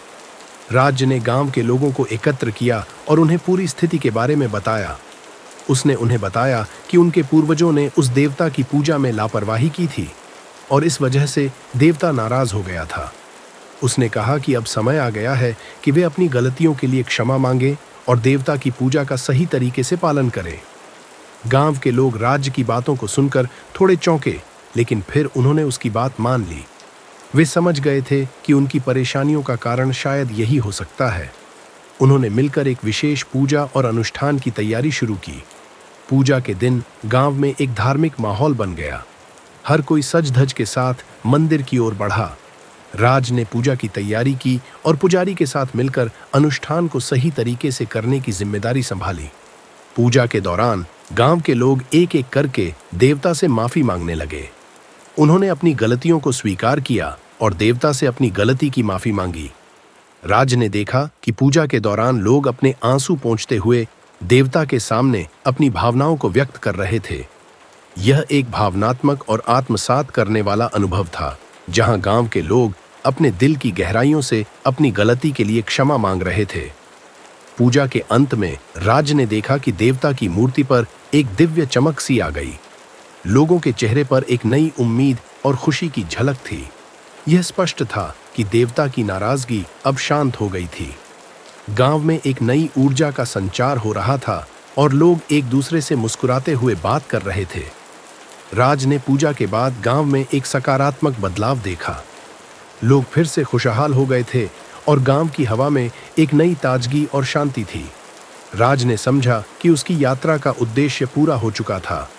राज ने गांव के लोगों को एकत्र किया और उन्हें पूरी स्थिति के बारे में बताया। उसने उन्हें बताया कि उनके पूर्वजों ने उस देवता की पूजा में लापरवाही की थी और इस वजह से देवता नाराज हो गया था। उसने कहा कि अब समय आ गया है कि वे अपनी गलतियों के लिए क्षमा मांगे और देवता की पूजा का सही तरीके से पालन करें। गांव के लोग राज्य की बातों को सुनकर थोड़े चौंके, लेकिन फिर उन्होंने उसकी बात मान ली। वे समझ गए थे कि उनकी परेशानियों का कारण शायद यही हो सकता है। उन्होंने मिलकर एक विशेष पूजा और अनुष्ठान की तैयारी शुरू की। पूजा के दिन गांव में एक धार्मिक माहौल बन गया। हर कोई सज धज के साथ मंदिर की ओर बढ़ा। राज ने पूजा की तैयारी की और पुजारी के साथ मिलकर अनुष्ठान को सही तरीके से करने की जिम्मेदारी संभाली। पूजा के दौरान गांव के लोग एक एक करके देवता से माफी मांगने लगे। उन्होंने अपनी गलतियों को स्वीकार किया और देवता से अपनी गलती की माफी मांगी। राज ने देखा कि पूजा के दौरान लोग अपने आंसू पोंछते हुए देवता के सामने अपनी भावनाओं को व्यक्त कर रहे थे। यह एक भावनात्मक और आत्मसात करने वाला अनुभव था, जहां गांव के लोग अपने दिल की गहराइयों से अपनी गलती के लिए क्षमा मांग रहे थे। पूजा के अंत में राज ने देखा कि देवता की मूर्ति पर एक दिव्य चमक सी आ गई। लोगों के चेहरे पर एक नई उम्मीद और खुशी की झलक थी। यह स्पष्ट था कि देवता की नाराजगी अब शांत हो गई थी। गांव में एक नई ऊर्जा का संचार हो रहा था और लोग एक दूसरे से मुस्कुराते हुए बात कर रहे थे। राज ने पूजा के बाद गांव में एक सकारात्मक बदलाव देखा। लोग फिर से खुशहाल हो गए थे और गांव की हवा में एक नई ताजगी और शांति थी। राज ने समझा कि उसकी यात्रा का उद्देश्य पूरा हो चुका था।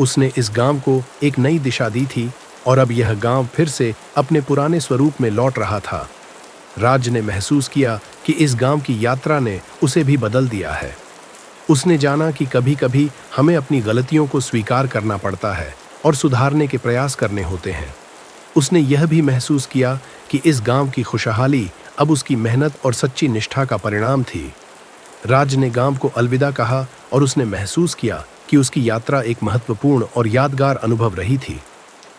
उसने इस गांव को एक नई दिशा दी थी और अब यह गांव फिर से अपने पुराने स्वरूप में लौट रहा था। राज ने महसूस किया कि इस गांव की यात्रा ने उसे भी बदल दिया है। उसने जाना कि कभी-कभी हमें अपनी गलतियों को स्वीकार करना पड़ता है और सुधारने के प्रयास करने होते हैं। उसने यह भी महसूस किया कि इस गांव की खुशहाली अब उसकी मेहनत और सच्ची निष्ठा का परिणाम थी। राज ने गांव को अलविदा कहा और उसने महसूस किया कि उसकी यात्रा एक महत्वपूर्ण और यादगार अनुभव रही थी।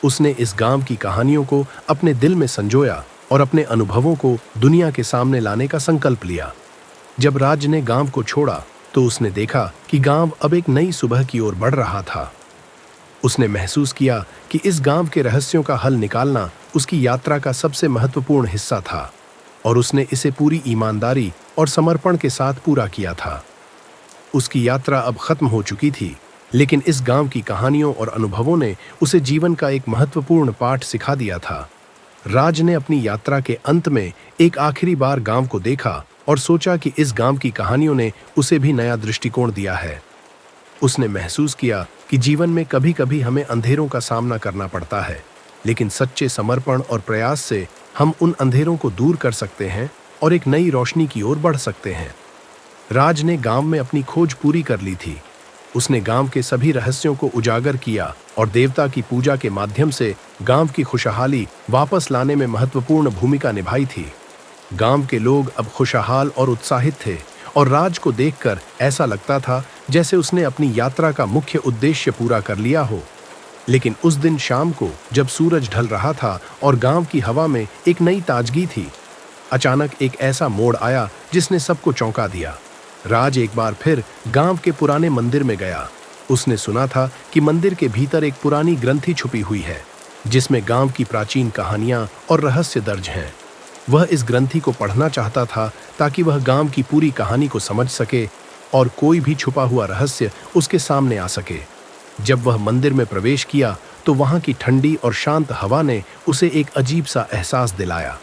उसने इस गांव की कहानियों को अपने दिल में संजोया और अपने अनुभवों को दुनिया के सामने लाने का संकल्प लिया। जब राज ने गांव को छोड़ा तो उसने देखा कि गांव अब एक नई सुबह की ओर बढ़ रहा था। उसने महसूस किया कि इस गांव के रहस्यों का हल निकालना उसकी यात्रा का सबसे महत्वपूर्ण हिस्सा था और उसने इसे पूरी ईमानदारी और समर्पण के साथ पूरा किया था। उसकी यात्रा अब खत्म हो चुकी थी, लेकिन इस गांव की कहानियों और अनुभवों ने उसे जीवन का एक महत्वपूर्ण पाठ सिखा दिया था। राज ने अपनी यात्रा के अंत में एक आखिरी बार गांव को देखा और सोचा कि इस गांव की कहानियों ने उसे भी नया दृष्टिकोण दिया है। उसने महसूस किया कि जीवन में कभी-कभी हमें अंधेरों का सामना करना पड़ता है, लेकिन सच्चे समर्पण और प्रयास से हम उन अंधेरों को दूर कर सकते हैं और एक नई रोशनी की ओर बढ़ सकते हैं। राज ने गांव में अपनी खोज पूरी कर ली थी। उसने गांव के सभी रहस्यों को उजागर किया और देवता की पूजा के माध्यम से गांव की खुशहाली वापस लाने में महत्वपूर्ण भूमिका निभाई थी। गांव के लोग अब खुशहाल और उत्साहित थे और राज को देखकर ऐसा लगता था जैसे उसने अपनी यात्रा का मुख्य उद्देश्य पूरा कर लिया हो। लेकिन उस दिन शाम को जब सूरज ढल रहा था और गांव की हवा में एक नई ताजगी थी, अचानक एक ऐसा मोड़ आया जिसने सबको चौंका दिया। राज एक बार फिर गांव के पुराने मंदिर में गया। उसने सुना था कि मंदिर के भीतर एक पुरानी ग्रंथि छुपी हुई है, जिसमें गांव की प्राचीन कहानियां और रहस्य दर्ज हैं। वह इस ग्रंथि को पढ़ना चाहता था ताकि वह गांव की पूरी कहानी को समझ सके और कोई भी छुपा हुआ रहस्य उसके सामने आ सके। जब वह मंदिर में प्रवेश किया तो वहां की ठंडी और शांत हवा ने उसे एक अजीब सा एहसास दिलाया।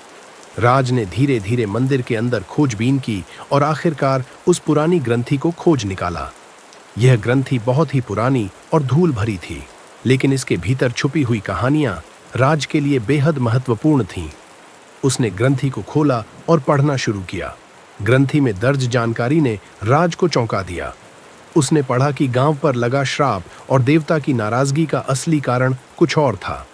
राज ने धीरे धीरे मंदिर के अंदर खोजबीन की और आखिरकार उस पुरानी ग्रंथि को खोज निकाला। यह ग्रंथि बहुत ही पुरानी और धूल भरी थी, लेकिन इसके भीतर छुपी हुई कहानियां राज के लिए बेहद महत्वपूर्ण थीं। उसने ग्रंथि को खोला और पढ़ना शुरू किया। ग्रंथि में दर्ज जानकारी ने राज को चौंका दिया। उसने पढ़ा कि गांव पर लगा श्राप और देवता की नाराजगी का असली कारण कुछ और था।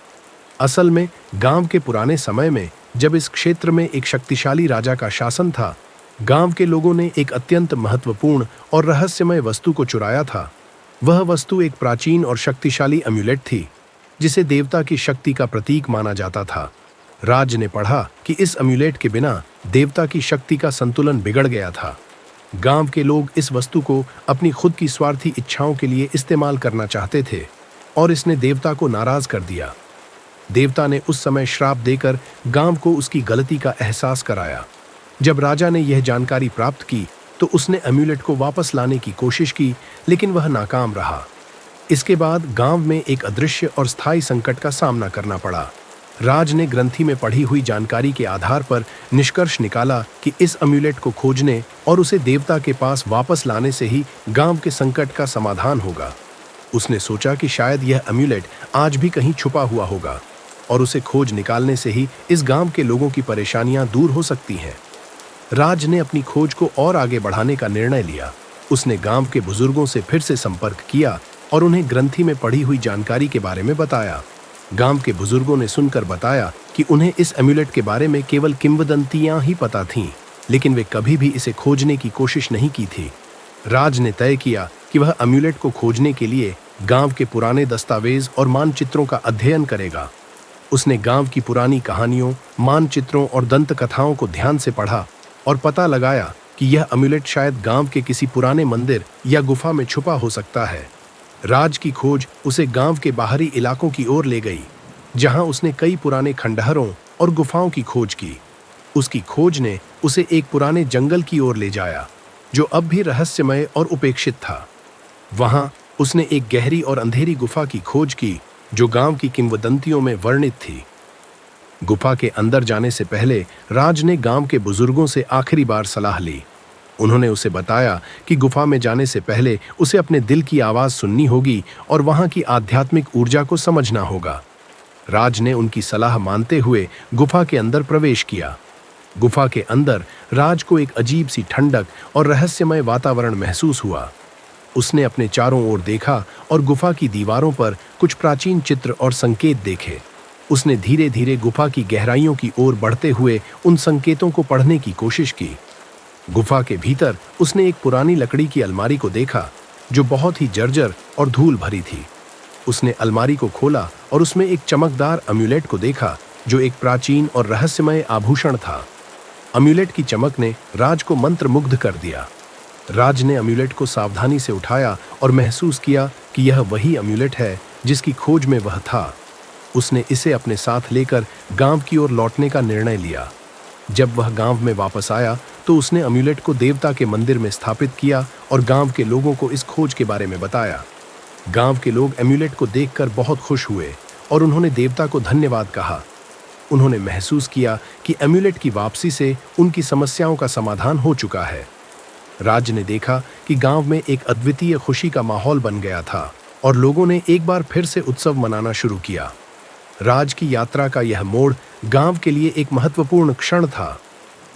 असल में गांव के पुराने समय में, जब इस क्षेत्र में एक शक्तिशाली राजा का शासन था, गांव के लोगों ने एक अत्यंत महत्वपूर्ण और रहस्यमय वस्तु को चुराया था। वह वस्तु एक प्राचीन और शक्तिशाली अम्यूलेट थी, जिसे देवता की शक्ति का प्रतीक माना जाता था। राज ने पढ़ा कि इस अम्यूलेट के बिना देवता की शक्ति का संतुलन बिगड़ गया था। गांव के लोग इस वस्तु को अपनी खुद की स्वार्थी इच्छाओं के लिए इस्तेमाल करना चाहते थे और इसने देवता को नाराज कर दिया। देवता ने उस समय श्राप देकर गांव को उसकी गलती का एहसास कराया। जब राजा ने यह जानकारी प्राप्त की तो उसने अम्यूलेट को वापस लाने की कोशिश की, लेकिन वह नाकाम रहा। इसके बाद गांव में एक अदृश्य और स्थायी संकट का सामना करना पड़ा। राज ने ग्रंथि में पढ़ी हुई जानकारी के आधार पर निष्कर्ष निकाला कि इस अम्यूलेट को खोजने और उसे देवता के पास वापस लाने से ही गांव के संकट का समाधान होगा। उसने सोचा कि शायद यह अम्यूलेट आज भी कहीं छुपा हुआ होगा और उसे खोज निकालने से ही इस गांव के लोगों की परेशानियां दूर हो सकती हैं। राज ने अपनी खोज को और आगे बढ़ाने का निर्णय लिया। उसने गांव के बुजुर्गों से फिर से संपर्क किया और उन्हें ग्रंथि में पढ़ी हुई जानकारी के बारे में बताया। गांव के बुजुर्गों ने सुनकर बताया कि उन्हें इस अम्यूलेट के बारे में केवल किंवदंतियां ही पता थीं, लेकिन वे कभी भी इसे खोजने की कोशिश नहीं की थी। राज ने तय किया कि वह अम्यूलेट को खोजने के लिए गांव के पुराने दस्तावेज और मानचित्रों का अध्ययन करेगा। उसने गांव की पुरानी कहानियों, मानचित्रों और दंत कथाओं को ध्यान से पढ़ा और पता लगाया कि यह अम्यूलेट शायद गांव के किसी पुराने मंदिर या गुफा में छुपा हो सकता है। राज की खोज उसे गांव के बाहरी इलाकों की ओर ले गई, जहां उसने कई पुराने खंडहरों और गुफाओं की खोज की। उसकी खोज ने उसे एक पुराने जंगल की ओर ले जाया, जो अब भी रहस्यमय और उपेक्षित था। वहां उसने एक गहरी और अंधेरी गुफा की खोज की, जो गांव की किंवदंतियों में वर्णित थी। गुफा के अंदर जाने से पहले राज ने गांव के बुजुर्गों से आखिरी बार सलाह ली। उन्होंने उसे बताया कि गुफा में जाने से पहले उसे अपने दिल की आवाज सुननी होगी और वहां की आध्यात्मिक ऊर्जा को समझना होगा। राज ने उनकी सलाह मानते हुए गुफा के अंदर प्रवेश किया। गुफा के अंदर राज को एक अजीब सी ठंडक और रहस्यमय वातावरण महसूस हुआ। उसने अपने चारों ओर देखा और गुफा की दीवारों पर कुछ प्राचीन चित्र और संकेत देखे। उसने धीरे धीरे गुफा की गहराइयों की ओर बढ़ते हुए उन संकेतों को पढ़ने की कोशिश की। गुफा के भीतर उसने एक पुरानी लकड़ी की अलमारी को देखा, जो बहुत ही जर्जर और धूल भरी थी। उसने अलमारी को खोला और उसमें एक चमकदार अम्यूलेट को देखा, जो एक प्राचीन और रहस्यमय आभूषण था। अम्यूलेट की चमक ने राज को मंत्रमुग्ध कर दिया। राज ने अम्यूलेट को सावधानी से उठाया और महसूस किया कि यह वही अम्यूलेट है जिसकी खोज में वह था। उसने इसे अपने साथ लेकर गांव की ओर लौटने का निर्णय लिया। जब वह गांव में वापस आया तो उसने अम्यूलेट को देवता के मंदिर में स्थापित किया और गांव के लोगों को इस खोज के बारे में बताया। गांव के लोग अम्यूलेट को देखकर बहुत खुश हुए और उन्होंने देवता को धन्यवाद कहा। उन्होंने महसूस किया कि अम्यूलेट की वापसी से उनकी समस्याओं का समाधान हो चुका है। राज ने देखा कि गांव में एक अद्वितीय खुशी का माहौल बन गया था और लोगों ने एक बार फिर से उत्सव मनाना शुरू किया। राज की यात्रा का यह मोड़ गांव के लिए एक महत्वपूर्ण क्षण था।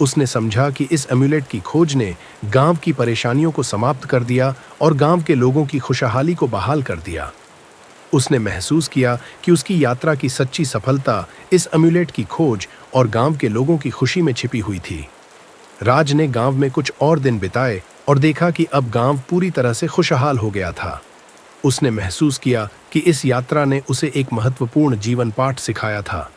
उसने समझा कि इस अम्यूलेट की खोज ने गांव की परेशानियों को समाप्त कर दिया और गांव के लोगों की खुशहाली को बहाल कर दिया। उसने महसूस किया कि उसकी यात्रा की सच्ची सफलता इस अम्यूलेट की खोज और गांव के लोगों की खुशी में छिपी हुई थी। राज ने गांव में कुछ और दिन बिताए और देखा कि अब गांव पूरी तरह से खुशहाल हो गया था। उसने महसूस किया कि इस यात्रा ने उसे एक महत्वपूर्ण जीवन पाठ सिखाया था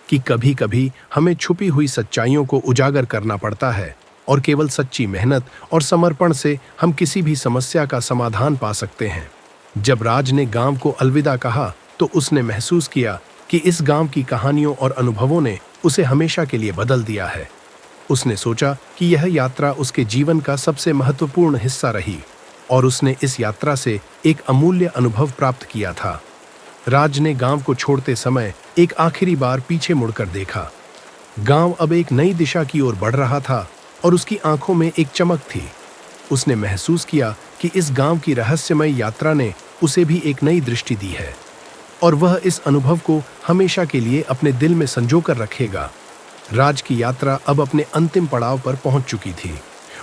कि कभी-कभी हमें छुपी हुई सच्चाइयों को उजागर करना पड़ता है और केवल सच्ची मेहनत और समर्पण से हम किसी भी समस्या का समाधान पा सकते हैं। जब राज ने गांव को अलविदा कहा तो उसने महसूस किया कि इस गांव की कहानियों और अनुभवों ने उसे हमेशा के लिए बदल दिया है। उसने सोचा कि यह यात्रा उसके जीवन का सबसे महत्वपूर्ण हिस्सा रही और उसने इस यात्रा से एक अमूल्य अनुभव प्राप्त किया था। राज ने गांव को छोड़ते समय एक आखिरी बार पीछे मुड़कर देखा। गांव अब एक नई दिशा की ओर बढ़ रहा था और उसकी आंखों में एक चमक थी। उसने महसूस किया कि इस गांव की रहस्यमय यात्रा ने उसे भी एक नई दृष्टि दी है और वह इस अनुभव को हमेशा के लिए अपने दिल में संजो कर रखेगा। राज की यात्रा अब अपने अंतिम पड़ाव पर पहुंच चुकी थी।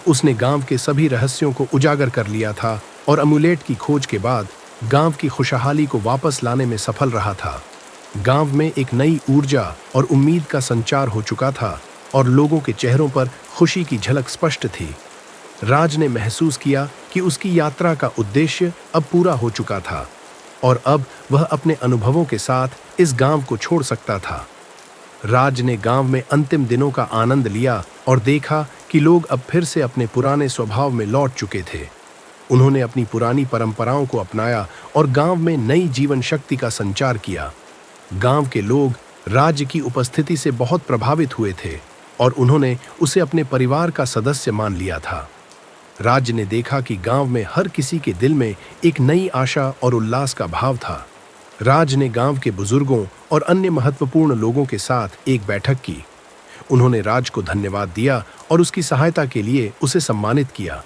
उसने गांव के सभी रहस्यों को उजागर कर लिया था और अमूलेट की खोज के बाद गांव की खुशहाली को वापस लाने में सफल रहा था। गांव में एक नई ऊर्जा और उम्मीद का संचार हो चुका था और लोगों के चेहरों पर खुशी की झलक स्पष्ट थी। राज ने महसूस किया कि उसकी यात्रा का उद्देश्य अब पूरा हो चुका था और अब वह अपने अनुभवों के साथ इस गांव को छोड़ सकता था। राज ने गांव में अंतिम दिनों का आनंद लिया और देखा कि लोग अब फिर से अपने पुराने स्वभाव में लौट चुके थे। उन्होंने अपनी पुरानी परंपराओं को अपनाया और गांव में नई जीवन शक्ति का संचार किया। गांव के लोग राज्य की उपस्थिति से बहुत प्रभावित हुए थे और उन्होंने उसे अपने परिवार का सदस्य मान लिया था। राज्य ने देखा कि गांव में हर किसी के दिल में एक नई आशा और उल्लास का भाव था। राज ने गांव के बुजुर्गों और अन्य महत्वपूर्ण लोगों के साथ एक बैठक की। उन्होंने राज को धन्यवाद दिया और उसकी सहायता के लिए उसे सम्मानित किया।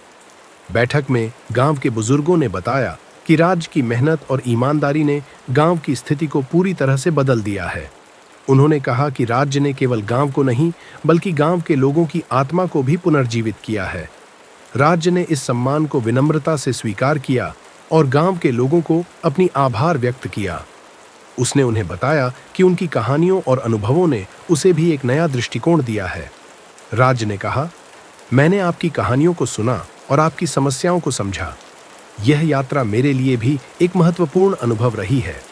बैठक में गांव के बुजुर्गों ने बताया कि राज की मेहनत और ईमानदारी ने गांव की स्थिति को पूरी तरह से बदल दिया है। उन्होंने कहा कि राज्य ने केवल गांव को नहीं बल्कि गांव के लोगों की आत्मा को भी पुनर्जीवित किया है। राज्य ने इस सम्मान को विनम्रता से स्वीकार किया और गांव के लोगों को अपनी आभार व्यक्त किया। उसने उन्हें बताया कि उनकी कहानियों और अनुभवों ने उसे भी एक नया दृष्टिकोण दिया है। राज्य ने कहा, मैंने आपकी कहानियों को सुना और आपकी समस्याओं को समझा। यह यात्रा मेरे लिए भी एक महत्वपूर्ण अनुभव रही है।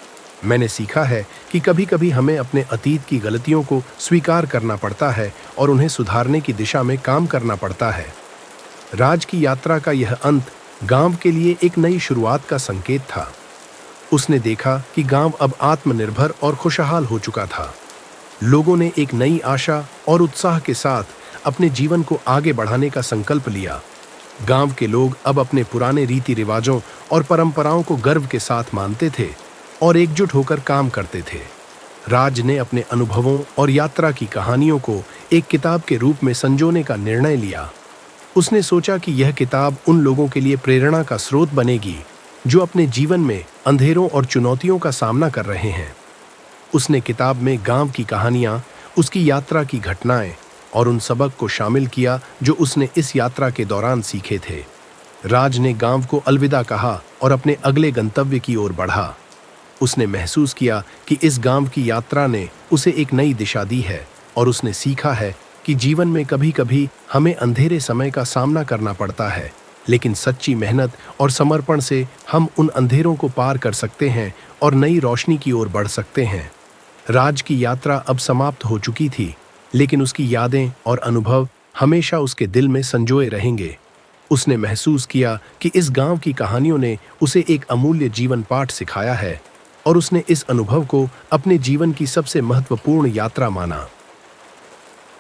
मैंने सीखा है कि कभी-कभी हमें अपने अतीत की गलतियों को स्वीकार करना पड़ता है और उन्हें सुधारने की दिशा में काम करना पड़ता है। राज की यात्रा का यह अंत गांव के लिए एक नई शुरुआत का संकेत था। उसने देखा कि गांव अब आत्मनिर्भर और खुशहाल हो चुका था। लोगों ने एक नई आशा और उत्साह के साथ अपने जीवन को आगे बढ़ाने का संकल्प लिया। गांव के लोग अब अपने पुराने रीति रिवाजों और परंपराओं को गर्व के साथ मानते थे और एकजुट होकर काम करते थे। राज ने अपने अनुभवों और यात्रा की कहानियों को एक किताब के रूप में संजोने का निर्णय लिया। उसने सोचा कि यह किताब उन लोगों के लिए प्रेरणा का स्रोत बनेगी जो अपने जीवन में अंधेरों और चुनौतियों का सामना कर रहे हैं। उसने किताब में गांव की कहानियां, उसकी यात्रा की घटनाएं और उन सबक को शामिल किया जो उसने इस यात्रा के दौरान सीखे थे। राज ने गांव को अलविदा कहा और अपने अगले गंतव्य की ओर बढ़ा। उसने महसूस किया कि इस गांव की यात्रा ने उसे एक नई दिशा दी है और उसने सीखा है कि जीवन में कभी-कभी हमें अंधेरे समय का सामना करना पड़ता है, लेकिन सच्ची मेहनत और समर्पण से हम उन अंधेरों को पार कर सकते हैं और नई रोशनी की ओर बढ़ सकते हैं। राज की यात्रा अब समाप्त हो चुकी थी, लेकिन उसकी यादें और अनुभव हमेशा उसके दिल में संजोए रहेंगे। उसने महसूस किया कि इस गांव की कहानियों ने उसे एक अमूल्य जीवन पाठ सिखाया है और उसने इस अनुभव को अपने जीवन की सबसे महत्वपूर्ण यात्रा माना।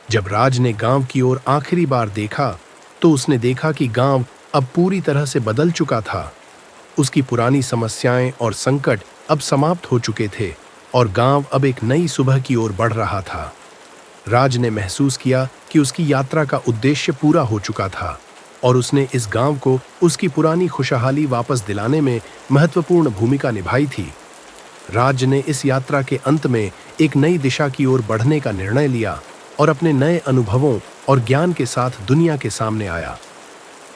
जब राज ने गांव की ओर आखिरी बार देखा, तो उसने देखा कि गांव अब पूरी तरह से बदल चुका था। उसकी पुरानी समस्याएं और संकट अब समाप्त हो चुके थे और गांव अब एक नई सुबह की ओर बढ़ रहा था। राज ने महसूस किया कि उसकी यात्रा का उद्देश्य पूरा हो चुका था और उसने इस गांव को उसकी पुरानी खुशहाली वापस दिलाने में महत्वपूर्ण भूमिका निभाई थी। राज ने इस यात्रा के अंत में एक नई दिशा की ओर बढ़ने का निर्णय लिया और अपने नए अनुभवों और ज्ञान के साथ दुनिया के सामने आया।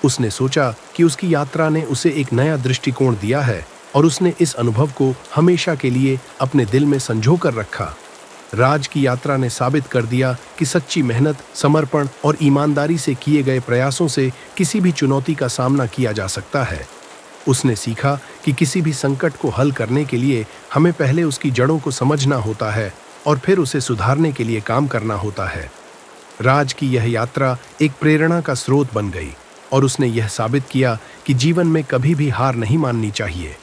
उसने सोचा कि उसकी यात्रा ने उसे एक नया दृष्टिकोण दिया है और उसने इस अनुभव को हमेशा के लिए अपने दिल में संजो कर रखा। राज की यात्रा ने साबित कर दिया कि सच्ची मेहनत, समर्पण और ईमानदारी से किए गए प्रयासों से किसी भी चुनौती का सामना किया जा सकता है। उसने सीखा कि किसी भी संकट को हल करने के लिए हमें पहले उसकी जड़ों को समझना होता है और फिर उसे सुधारने के लिए काम करना होता है। राज की यह यात्रा एक प्रेरणा का स्रोत बन गई और उसने यह साबित किया कि जीवन में कभी भी हार नहीं माननी चाहिए।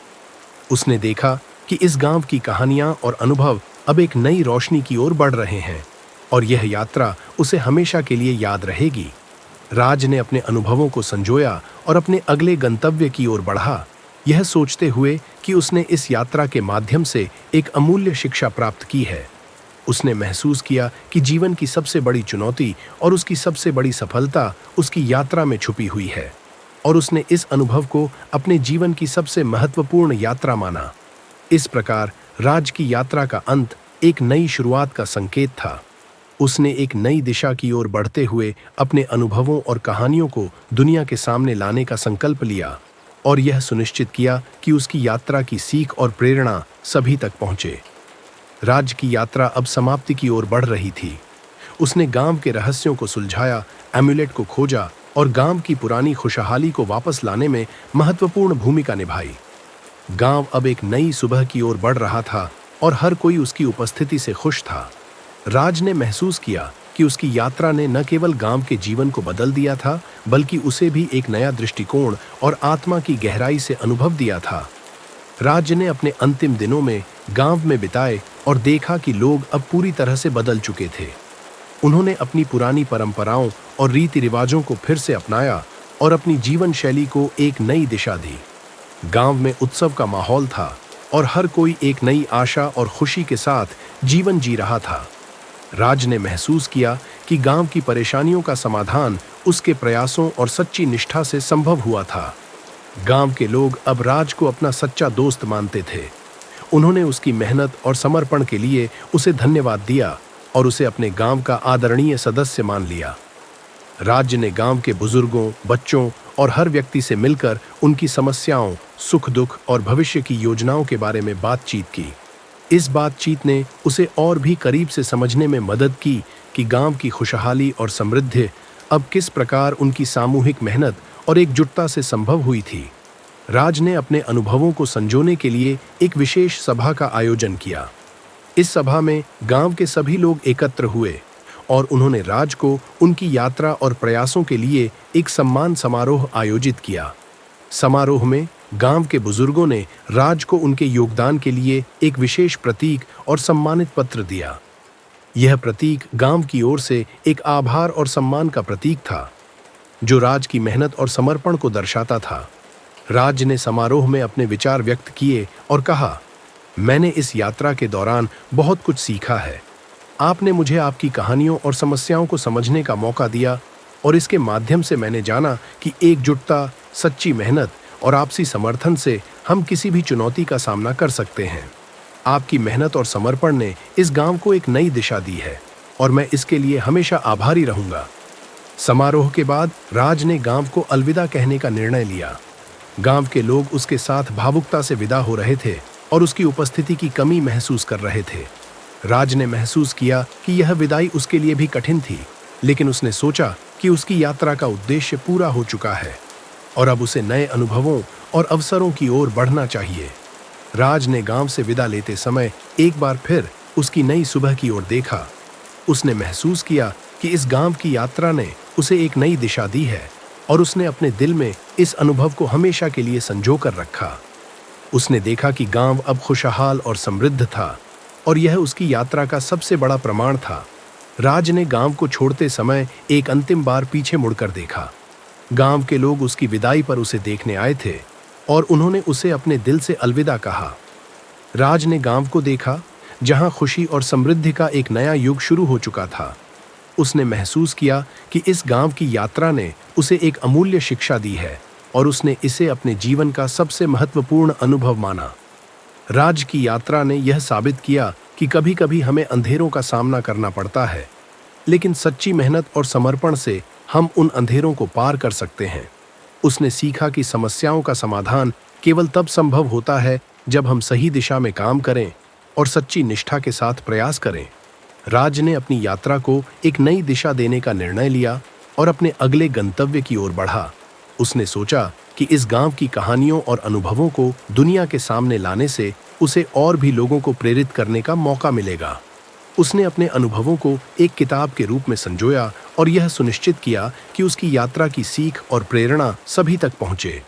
उसने देखा कि इस गांव की कहानियां और अनुभव अब एक नई रोशनी की ओर बढ़ रहे हैं। और यह यात्रा उसे हमेशा के लिए याद रहेगी। राज ने अपने अनुभवों को संजोया और अपने अगले गंतव्य की ओर बढ़ा, यह सोचते हुए कि उसने इस यात्रा के माध्यम से एक अमूल्य शिक्षा प्राप्त की है। उसने महसूस किया कि जीवन की सबसे बड़ी चुनौती और उसकी सबसे बड़ी सफलता उसकी यात्रा में छुपी हुई है, और उसने इस अनुभव को अपने जीवन की सबसे महत्वपूर्ण यात्रा माना। इस प्रकार राज की यात्रा का अंत एक नई शुरुआत का संकेत था। उसने एक नई दिशा की ओर बढ़ते हुए अपने अनुभवों और कहानियों को दुनिया के सामने लाने का संकल्प लिया, और यह सुनिश्चित किया कि उसकी यात्रा की सीख और प्रेरणा सभी तक पहुंचे। राज की यात्रा अब समाप्ति की ओर बढ़ रही थी। उसने गांव के रहस्यों को सुलझाया, एम्युलेट को खोजा और गांव की पुरानी खुशहाली को वापस लाने में महत्वपूर्ण भूमिका निभाई। गांव अब एक नई सुबह की ओर बढ़ रहा था और हर कोई उसकी उपस्थिति से खुश था। राज ने महसूस किया कि उसकी यात्रा ने न केवल गांव के जीवन को बदल दिया था, बल्कि उसे भी एक नया दृष्टिकोण और आत्मा की गहराई से अनुभव दिया था। राज ने अपने अंतिम दिनों में गांव में बिताए और देखा कि लोग अब पूरी तरह से बदल चुके थे। उन्होंने अपनी पुरानी परंपराओं और रीति रिवाजों को फिर से अपनाया और अपनी जीवन शैली को एक नई दिशा दी। गांव में उत्सव का माहौल था और हर कोई एक नई आशा और खुशी के साथ जीवन जी रहा था। राज ने महसूस किया कि गांव की परेशानियों का समाधान उसके प्रयासों और सच्ची निष्ठा से संभव हुआ था। गांव के लोग अब राज को अपना सच्चा दोस्त मानते थे। उन्होंने उसकी मेहनत और समर्पण के लिए उसे धन्यवाद दिया और उसे अपने गांव का आदरणीय सदस्य मान लिया। राज्य ने गांव के बुजुर्गों, बच्चों और हर व्यक्ति से मिलकर उनकी समस्याओं, सुख दुख और भविष्य की योजनाओं के बारे में बातचीत की। इस बातचीत ने उसे और भी करीब से समझने में मदद की कि गांव की खुशहाली और समृद्धि अब किस प्रकार उनकी सामूहिक मेहनत और एकजुटता से संभव हुई थी। राज ने अपने अनुभवों को संजोने के लिए एक विशेष सभा का आयोजन किया। इस सभा में गांव के सभी लोग एकत्र हुए और उन्होंने राज को उनकी यात्रा और प्रयासों के लिए एक सम्मान समारोह आयोजित किया। समारोह में गांव के बुजुर्गों ने राज को उनके योगदान के लिए एक विशेष प्रतीक और सम्मानित पत्र दिया। यह प्रतीक गांव की ओर से एक आभार और सम्मान का प्रतीक था, जो राज की मेहनत और समर्पण को दर्शाता था। राज ने समारोह में अपने विचार व्यक्त किए और कहा, मैंने इस यात्रा के दौरान बहुत कुछ सीखा है। आपने मुझे आपकी कहानियों और समस्याओं को समझने का मौका दिया और इसके माध्यम से मैंने जाना कि एकजुटता, सच्ची मेहनत और आपसी समर्थन से हम किसी भी चुनौती का सामना कर सकते हैं। आपकी मेहनत और समर्पण ने इस गांव को एक नई दिशा दी है और मैं इसके लिए हमेशा आभारी रहूंगा। समारोह के बाद राज ने गांव को अलविदा कहने का निर्णय लिया। गांव के लोग उसके साथ भावुकता से विदा हो रहे थे और उसकी उपस्थिति की कमी महसूस कर रहे थे। राज ने महसूस किया कि यह विदाई उसके लिए भी कठिन थी, लेकिन उसने सोचा कि उसकी यात्रा का उद्देश्य पूरा हो चुका है और अब उसे नए अनुभवों और अवसरों की ओर बढ़ना चाहिए। राज ने गांव से विदा लेते समय एक बार फिर उसकी नई सुबह की ओर देखा। उसने महसूस किया कि इस गांव की यात्रा ने उसे एक नई दिशा दी है और उसने अपने दिल में इस अनुभव को हमेशा के लिए संजो कर रखा। उसने देखा कि गांव अब खुशहाल और समृद्ध था और यह उसकी यात्रा का सबसे बड़ा प्रमाण था। राज ने गांव को छोड़ते समय एक अंतिम बार पीछे मुड़कर देखा। गांव के लोग उसकी विदाई पर उसे देखने आए थे और उन्होंने उसे अपने दिल से अलविदा कहा। राज ने गांव को देखा जहां खुशी और समृद्धि का एक नया युग शुरू हो चुका था। उसने महसूस किया कि इस गांव की यात्रा ने उसे एक अमूल्य शिक्षा दी है और उसने इसे अपने जीवन का सबसे महत्वपूर्ण अनुभव माना। राज की यात्रा ने यह साबित किया कि कभी-कभी हमें अंधेरों का सामना करना पड़ता है, लेकिन सच्ची मेहनत और समर्पण से हम उन अंधेरों को पार कर सकते हैं। उसने सीखा कि समस्याओं का समाधान केवल तब संभव होता है जब हम सही दिशा में काम करें और सच्ची निष्ठा के साथ प्रयास करें। राज ने अपनी यात्रा को एक नई दिशा देने का निर्णय लिया और अपने अगले गंतव्य की ओर बढ़ा। उसने सोचा कि इस गांव की कहानियों और अनुभवों को दुनिया के सामने लाने से उसे और भी लोगों को प्रेरित करने का मौका मिलेगा। उसने अपने अनुभवों को एक किताब के रूप में संजोया और यह सुनिश्चित किया कि उसकी यात्रा की सीख और प्रेरणा सभी तक पहुंचे।